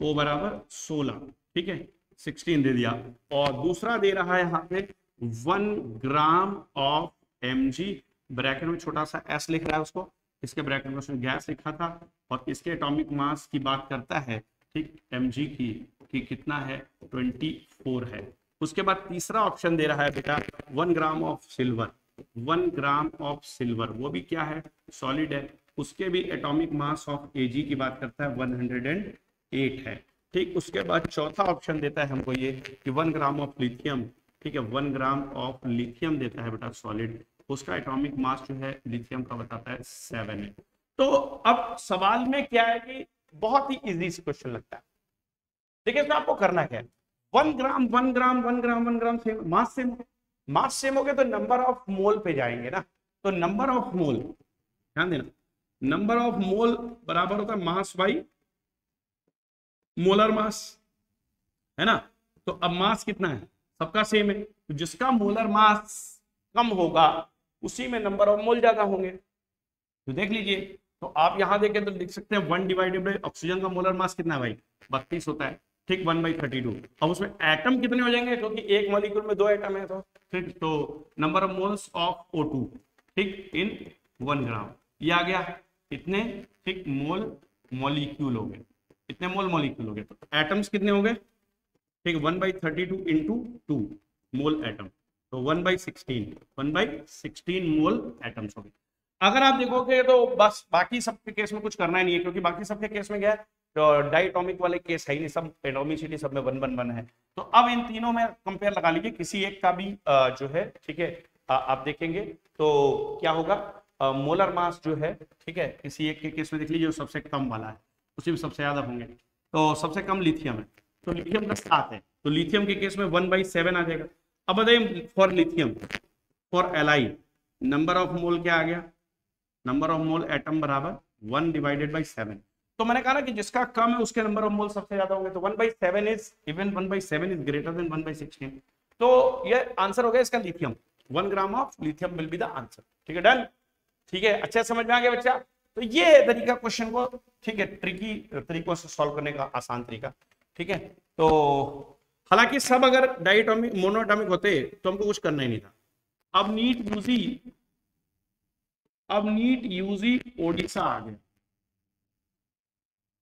O बराबर 16, ठीक है, 16 दे दिया। और दूसरा दे रहा है यहां पे 1 ग्राम ऑफ Mg, ब्रैकेट में छोटा सा s लिख रहा है उसको, इसके ब्रैकेट में उसने गैस लिखा था, और इसके एटॉमिक मास की बात करता है, ठीक, Mg की, कि कितना है, 24 है। उसके बाद तीसरा ऑप्शन दे रहा है बेटा 1 gram of silver, 1 gram of silver, वो भी क्या है, सॉलिड है, उसके भी एटॉमिक मास ऑफ Ag की बात करता है 108 है, ठीक। उसके बाद चौथा ऑप्शन देता है हमको ये कि 1 ग्राम ऑफ लिथियम, ठीक है, 1 ग्राम ऑफ लिथियम देता है बेटा सॉलिड, उसका एटॉमिक मास जो है लिथियम का बताता है 7 है। तो अब सवाल में क्या है कि बहुत ही इजी क्वेश्चन लगता है। देखिए इसमें आपको करना क्या है, 1 gram 1 gram 1 gram 1 gram same, mass same, mass same हो गया तो नंबर ऑफ मोल पे जाएंगे ना। तो नंबर ऑफ मोल, ध्यान देना, नंबर ऑफ मोल बराबर होता है मास बाई मोलर मास, है ना। तो अब मास कितना है, सबका सेम है, तो जिसका मोलर मास कम होगा उसी में नंबर ऑफ मोल ज्यादा होंगे। तो देख लीजिए, तो आप यहां देखें तो लिख सकते हैं 1 डिवाइडेड बाई ऑक्सीजन का मोलर मास कितना है भाई, 32 होता है, ठीक, 1/32। अब उसमें एटम कितने हो जाएंगे, क्योंकि एक मॉलिक्यूल में 2 एटम है, तो ठीक, तो number of moles of O2, ठीक, इन 1 ग्राम, ये आ गया इतने, ठीक, मोल मॉलिक्यूल हो गए, इतने मोल मॉलिक्यूल हो गए। तो एटम्स कितने हो गए, ठीक, 1/32 इंटू 2 मोल एटम, तो 1/16 मोल एटम्स हो गए। अगर आप देखोगे तो बस बाकी सबके केस में कुछ करना ही नहीं है, क्योंकि बाकी सबके केस में क्या है, तो डाइटोमिक वाले केस है ही नहीं, सब एटोमिसिटी सब में 1/1 है। तो अब इन तीनों में कंपेयर लगा लीजिए, किसी एक का भी जो है, ठीक है, आप देखेंगे तो क्या होगा, मोलर मास जो है, ठीक है, किसी एक के केस में देख लीजिए, जो सबसे कम वाला है उसी में सबसे ज्यादा होंगे। तो सबसे कम लिथियम है, तो लिथियम का 7 है, तो लिथियम के केस में 1/7 आ जाएगा। अब बताइए for lithium, for Li number of mole क्या आ गया, नंबर ऑफ मोल एटम बराबर 1 डिवाइडेड बाई 7। तो मैंने कहा ना कि जिसका कम है उसके नंबर ऑफ मोल सबसे ज्यादा होंगे, तो 1/7 is even 1/7 is greater than 1/16। तो ये आंसर हो गया इसका lithium, 1 gram of lithium will be the answer, ठीक है, डन, ठीक है, अच्छा समझ में आ गया बच्चा। तो ये तरीका क्वेश्चन को, ठीक है, ट्रिकी तरीकों से सॉल्व करने का आसान तरीका, ठीक है। तो हालांकि सब अगर डाइटोमिक मोनोएटॉमिक होते तो हमको कुछ करना ही नहीं था। अब नीट यूजी ओडिशा आ गया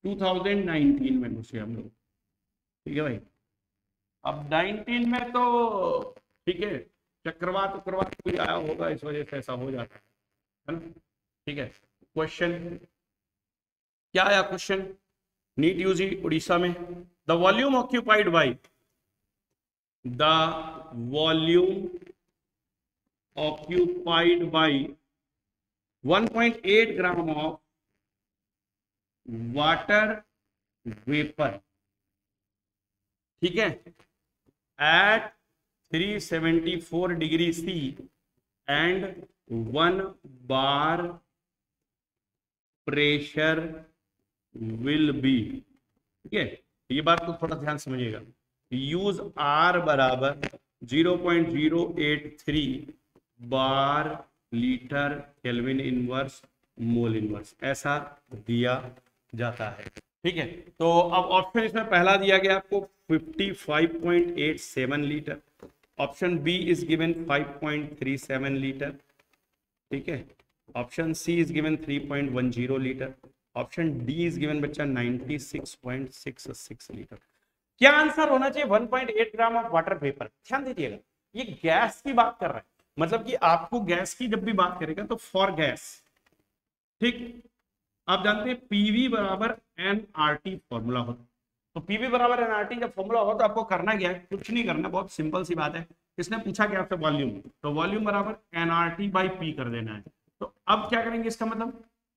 2019 में घुसे हम लोग, ठीक है भाई। अब 19 में तो ठीक है, चक्रवात कोई आया होगा, इस वजह से ऐसा हो जाता है ना, ठीक है। क्वेश्चन क्या आया, क्वेश्चन नीट यूजी उड़ीसा में, the volume occupied by, the volume occupied by 1.8 gram of water vapor, ठीक है, at 374 degree C and 1 bar pressure will be, ठीक है। ये बात को थोड़ा ध्यान समझिएगा, यूज R बराबर 0.083 bar litre kelvin inverse mole inverse ऐसा दिया जाता है, ठीक है। तो अब ऑप्शन इसमें पहला दिया गया आपको 55.87 litre, option B is given 5.37 litre, ठीक है, option C is given 3.10 litre, option D is given बच्चा 96.66 लीटर। क्या आंसर होना चाहिए, 1.8 ग्राम ऑफ वाटर वेपर। ध्यान दीजिएगा, ये गैस की बात कर रहा है, मतलब कि आपको गैस की जब भी बात करेगा तो फॉर गैस, ठीक, आप जानते हैं पीवी बराबर एनआरटी फॉर्मूला होता है। तो पीवी बराबर एनआरटी जब फॉर्मूला हो तो आपको करना क्या है, कुछ नहीं करना, बहुत सिंपल सी बात है। इसने पूछा क्या आपसे वॉल्यूम, तो वॉल्यूम बराबर एनआरटी बाई पी कर देना है। तो अब क्या करेंगे इसका मतलब,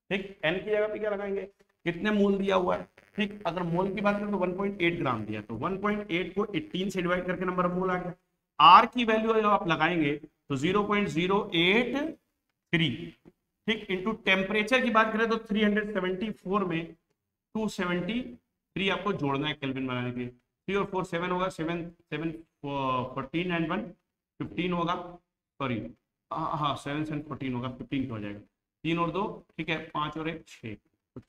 ठीक, एन की जगह पे क्या लगाएंगे, कितने मोल दिया हुआ है, ठीक, अगर मोल की बात करें तो 1.8 ग्राम दिया, तो 1.8 को 18 से डिवाइड करके नंबर ऑफ मोल आ गया। आर की वैल्यू जब आप लगाएंगे तो 0.083, ठीक, इंटू टेम्परेचर की बात करें तो 374 में 273 आपको जोड़ना है केल्विन बनाने के लिए। 3 और 4 7 होगा, 7 7 14 एंड 1 15 होगा, सॉरी हाँ 7 7 14 होगा, 15 हो जाएगा, 3 और 2, ठीक है, 5 और 1 6,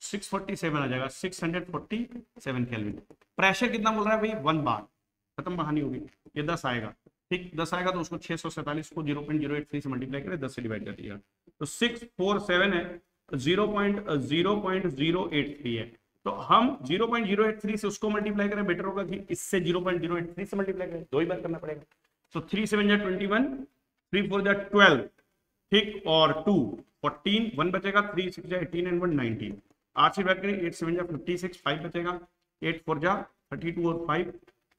647 आ जाएगा, 647 केल्विन। प्रेशर कितना बोल रहा है भाई, 1 बार, खत्म कहानी होगी। ये 10 आएगा, ठीक, 10 आएगा तो उसको 647 को 0.083 से मल्टीप्लाई करें, 10 से डिवाइड कर दिया, तो 647 है, 0.083 है। तो हम 0.083 से उसको मल्टीप्लाई करें, बेटर होगा कि इससे 0.083 से मल्टीप्लाई करें, 2 ही बार करना पड़ेगा। तो 3 7 जा 21, 3 4 जा 12, ठीक, और 2 14, 1 बचेगा, 3 6 जा 18 एंड 1 19, 8 से डिवाइड करें, 8 7 जा 56, 5 बचेगा, 8 4 जा 32 और 5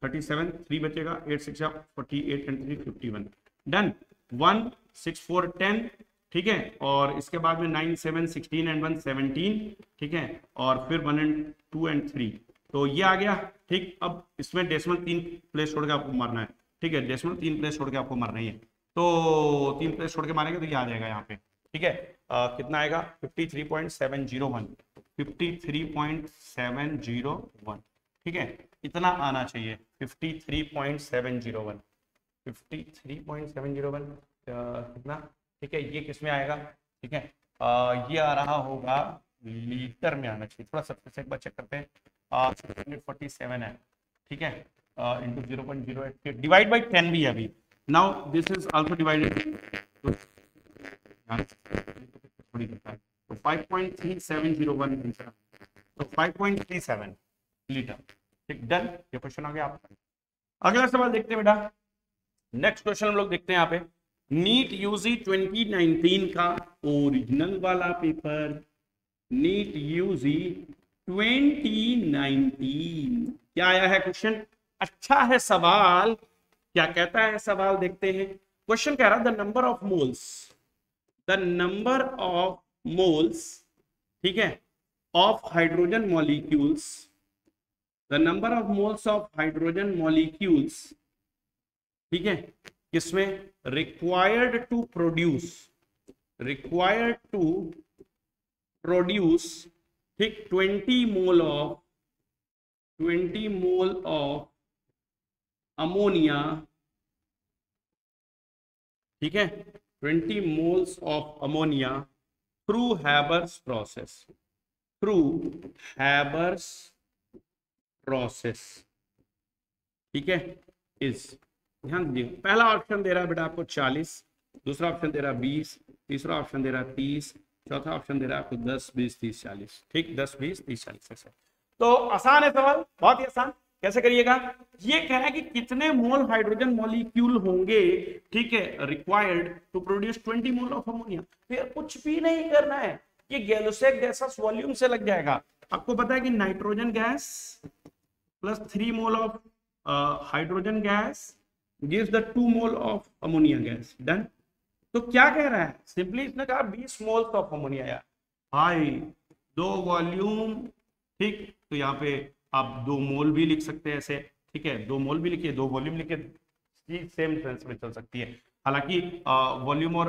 37, 3 बचेगा, 8 6 जा 48 एंड 3 51, डन। 1 6 4 10, ठीक है, और इसके बाद में 9 7 16 एंड 1 17, ठीक है, और फिर 1 एंड 2 एंड 3, तो ये आ गया, ठीक। अब इसमें डेसिमल 3 प्लेस छोड़ के आपको मारना है, ठीक है, डेसिमल 3 प्लेस छोड़ के आपको मारना है, तो 3 प्लेस छोड़ के मारेंगे तो ये आ जाएगा यहाँ पे, ठीक है, कितना आएगा 53.701, 53.701, ठीक है, इतना आना चाहिए, 53.701, 53.701 कितना, ठीक है, ये किस में आएगा, ठीक है, ये आ रहा होगा लीटर में आना चाहिए, थोड़ा सबसे से एक बार चेक करते हैं, 647 है, ठीक है, इंटू 0.08 डिवाइड बाई 10 भी है अभी, now this is also divided, थोड़ी करता है, तो 5.3701, तो 5.37 लीटर, ठीक, डन। ये क्वेश्चन आ गया आपका। अगला सवाल देखते हैं बेटा, नेक्स्ट क्वेश्चन हम लोग देखते हैं यहाँ पे, नीट यूजी 2019 का ओरिजिनल वाला पेपर, नीट यूजी 2019 क्या आया है क्वेश्चन, अच्छा है सवाल, क्या कहता है सवाल, देखते हैं। क्वेश्चन कह रहा है the number of moles, the number of moles, ठीक है, of hydrogen molecules, the number of moles of hydrogen molecules, ठीक है, किसमें, रिक्वायर्ड टू प्रोड्यूस, ठीक, 20 मोल ऑफ अमोनिया, ठीक है, 20 moles of ammonia through Haber's process, ठीक है, इज, ध्यान दीजिए, पहला ऑप्शन दे रहा है बेटा आपको 40, दूसरा ऑप्शन दे रहा है 20, तीसरा ऑप्शन दे रहा है 30, चौथा ऑप्शन दे रहा है आपको 10 20 30 40, ठीक, 10 20 30 40 ऐसे। तो आसान है सवाल, बहुत ही आसान, कैसे करिएगा, ये कह रहा है कि कितने मोल हाइड्रोजन मॉलिक्यूल होंगे, ठीक है, required to produce 20 mole of ammonia, फिर कुछ भी नहीं करना है, ये गैलोसेक गैसेस वॉल्यूम से लग जाएगा। आपको पता है कि nitrogen gas plus 3 mole of hydrogen gas gives the 2 mole of ammonia gas, done. तो क्या कह रहा है, सिंपली इसने कहा 20 मोल्स ऑफ अमोनिया, यार भाई 2 वॉल्यूम, ठीक, तो यहाँ पे आप 2 मोल भी लिख सकते हैं ऐसे, ठीक है, 2 मोल भी लिखिए, 2 वॉल्यूम लिखिए, सेम सेंस में चल सकती है। हालांकि वॉल्यूम और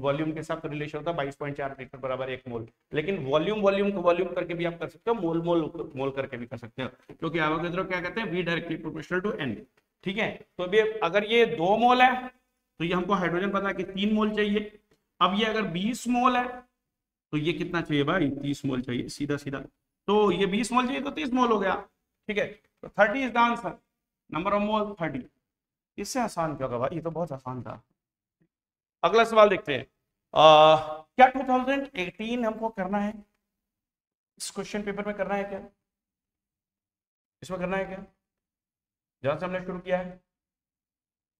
वॉल्यूम के साथ रिलेशन होता है 22.4 लीटर बराबर 1 मोल, लेकिन वॉल्यूम वॉल्यूम को वॉल्यूम करके भी आप कर सकते हो, मोल मोल मोल करके भी कर सकते हो, क्योंकि एवोगैड्रो क्या कहते हैं, V directly proportional to n, ठीक है। तो अभी अगर ये 2 मोल है तो ये हमको हाइड्रोजन पता है कि 3 मोल चाहिए, अब ये अगर 20 मोल है तो ये कितना चाहिए भाई, 30 मोल चाहिए, सीधा सीधा, तो ये 20 मोल चाहिए तो 30 मोल हो गया, ठीक है, तो 30 is the answer, number of mole 30। इससे आसान क्या होगा भाई, ये तो बहुत आसान था। अगला सवाल देखते हैं, क्या 2018 हमको करना है, इस क्वेश्चन पेपर में करना है क्या, इसमें करना है क्या, जहां से हमने शुरू किया है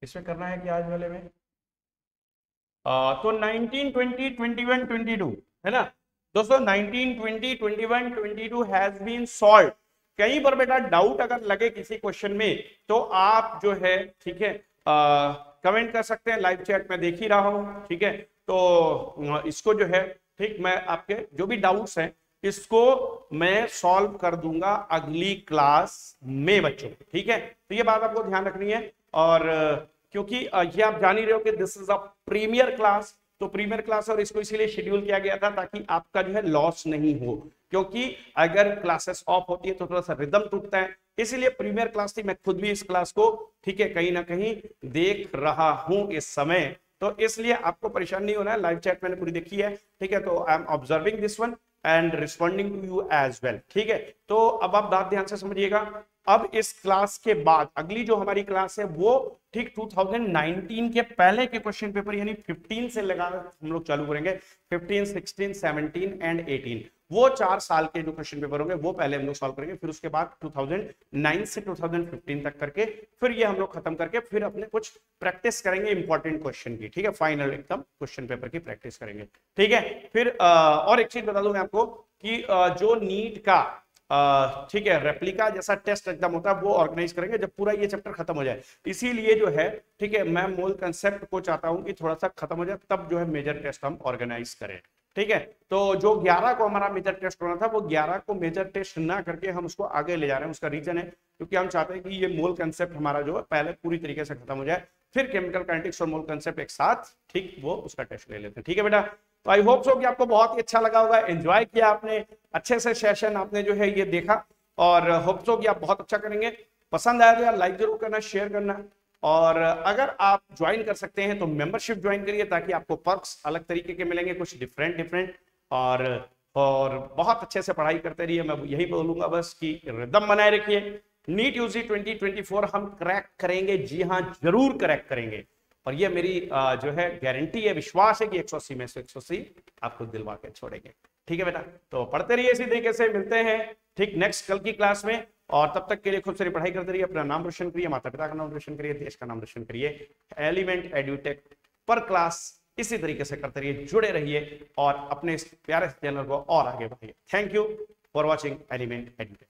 इसमें करना है कि आज वाले में, तो 19, 20, 21, 22 है ना दोस्तों। 19, 20, 21, 22 हैज बीन सॉल्व। कहीं पर बेटा डाउट अगर लगे किसी क्वेश्चन में तो आप जो है ठीक है कमेंट कर सकते हैं, लाइव चैट में देख ही रहा हूं, ठीक है। तो इसको जो है ठीक मैं आपके जो भी डाउट्स हैं इसको मैं सॉल्व कर दूंगा अगली क्लास में बच्चों, ठीक है। तो ये बात आपको ध्यान रखनी है। और क्योंकि ये आप जान ही रहे हो कि this is a premier class, तो प्रीमियर क्लास और इसको इसीलिए शेड्यूल किया गया था ताकि आपका जो है लॉस नहीं हो, क्योंकि अगर क्लासेस ऑफ होती है तो थोड़ा सा रिदम टूटता है, इसलिए प्रीमियर क्लास थी। मैं खुद भी इस क्लास को ठीक है कहीं ना कहीं देख रहा हूं इस समय, तो इसलिए आपको परेशान नहीं होना है। लाइव चैट मैंने पूरी देखी है, ठीक है। तो I am observing this one and responding to you as well, ठीक है। तो अब आप बात ध्यान से समझिएगा। अब इस क्लास के बाद अगली जो हमारी क्लास है वो ठीक 2019 के पहले के क्वेश्चन पेपर यानी 15 से लगा हम लोग चालू करेंगे। 15, 16, 17 एंड 18 वो 4 साल के जो क्वेश्चन पेपर होंगे वो पहले हम लोग सॉल्व करेंगे, फिर उसके बाद 2009 से 2015 तक करके फिर ये हम लोग खत्म करके फिर अपने कुछ प्रैक्टिस करेंगे इंपॉर्टेंट क्वेश्चन की, ठीक है। फाइनल एकदम क्वेश्चन पेपर की प्रैक्टिस करेंगे, ठीक है। फिर और एक चीज बता दूं मैं आपको कि जो नीट का ठीक है रेप्लिका जैसा टेस्ट एग्जाम होता है वो ऑर्गेनाइज करेंगे जब पूरा ये चैप्टर खत्म हो जाए। इसीलिए जो है ठीक है मैं मूल कंसेप्ट को चाहता हूं कि थोड़ा सा खत्म हो जाए तब जो है मेजर टेस्ट हम ऑर्गेनाइज करें, ठीक है। तो जो 11 को हमारा मेजर टेस्ट होना था वो 11 को मेजर टेस्ट ना करके हम उसको आगे ले जा रहे हैं। उसका रीजन है क्योंकि हम चाहते हैं कि ये मूल कंसेप्ट हमारा जो है पहले पूरी तरीके से खत्म हो जाए, फिर केमिकल काइनेटिक्स और मूल कंसेप्ट एक साथ ठीक वो उसका टेस्ट ले लेते हैं, ठीक है बेटा। तो आई होप सो कि आपको बहुत ही अच्छा लगा होगा, एंजॉय किया आपने, अच्छे से सेशन आपने जो है ये देखा, और होप सो कि आप बहुत अच्छा करेंगे। पसंद आया तो यार लाइक जरूर करना, शेयर करना, और अगर आप ज्वाइन कर सकते हैं तो मेंबरशिप ज्वाइन करिए ताकि आपको पर्क्स अलग तरीके के मिलेंगे, कुछ डिफरेंट और बहुत अच्छे से पढ़ाई करते रहिए। मैं यही बोलूंगा बस कि रिदम बनाए रखिए। नीट यूजी 2024 हम क्रैक करेंगे, जी हाँ जरूर क्रैक करेंगे, और ये मेरी जो है गारंटी है, विश्वास है कि 180 में से 180 आपको दिलवा के छोड़ेंगे, ठीक है बेटा। तो पढ़ते रहिए इसी तरीके से, मिलते हैं ठीक नेक्स्ट कल की क्लास में, और तब तक के लिए खूब सारी पढ़ाई करते रहिए, अपना नाम रोशन करिए, माता पिता का नाम रोशन करिए, देश का नाम रोशन करिए। एलिमेंट एड्यूटेक पर क्लास इसी तरीके से करते रहिए, जुड़े रहिए और अपने इस प्यारे चैनल को और आगे बढ़ाइए। Thank you for watching Element एड्यूटेक।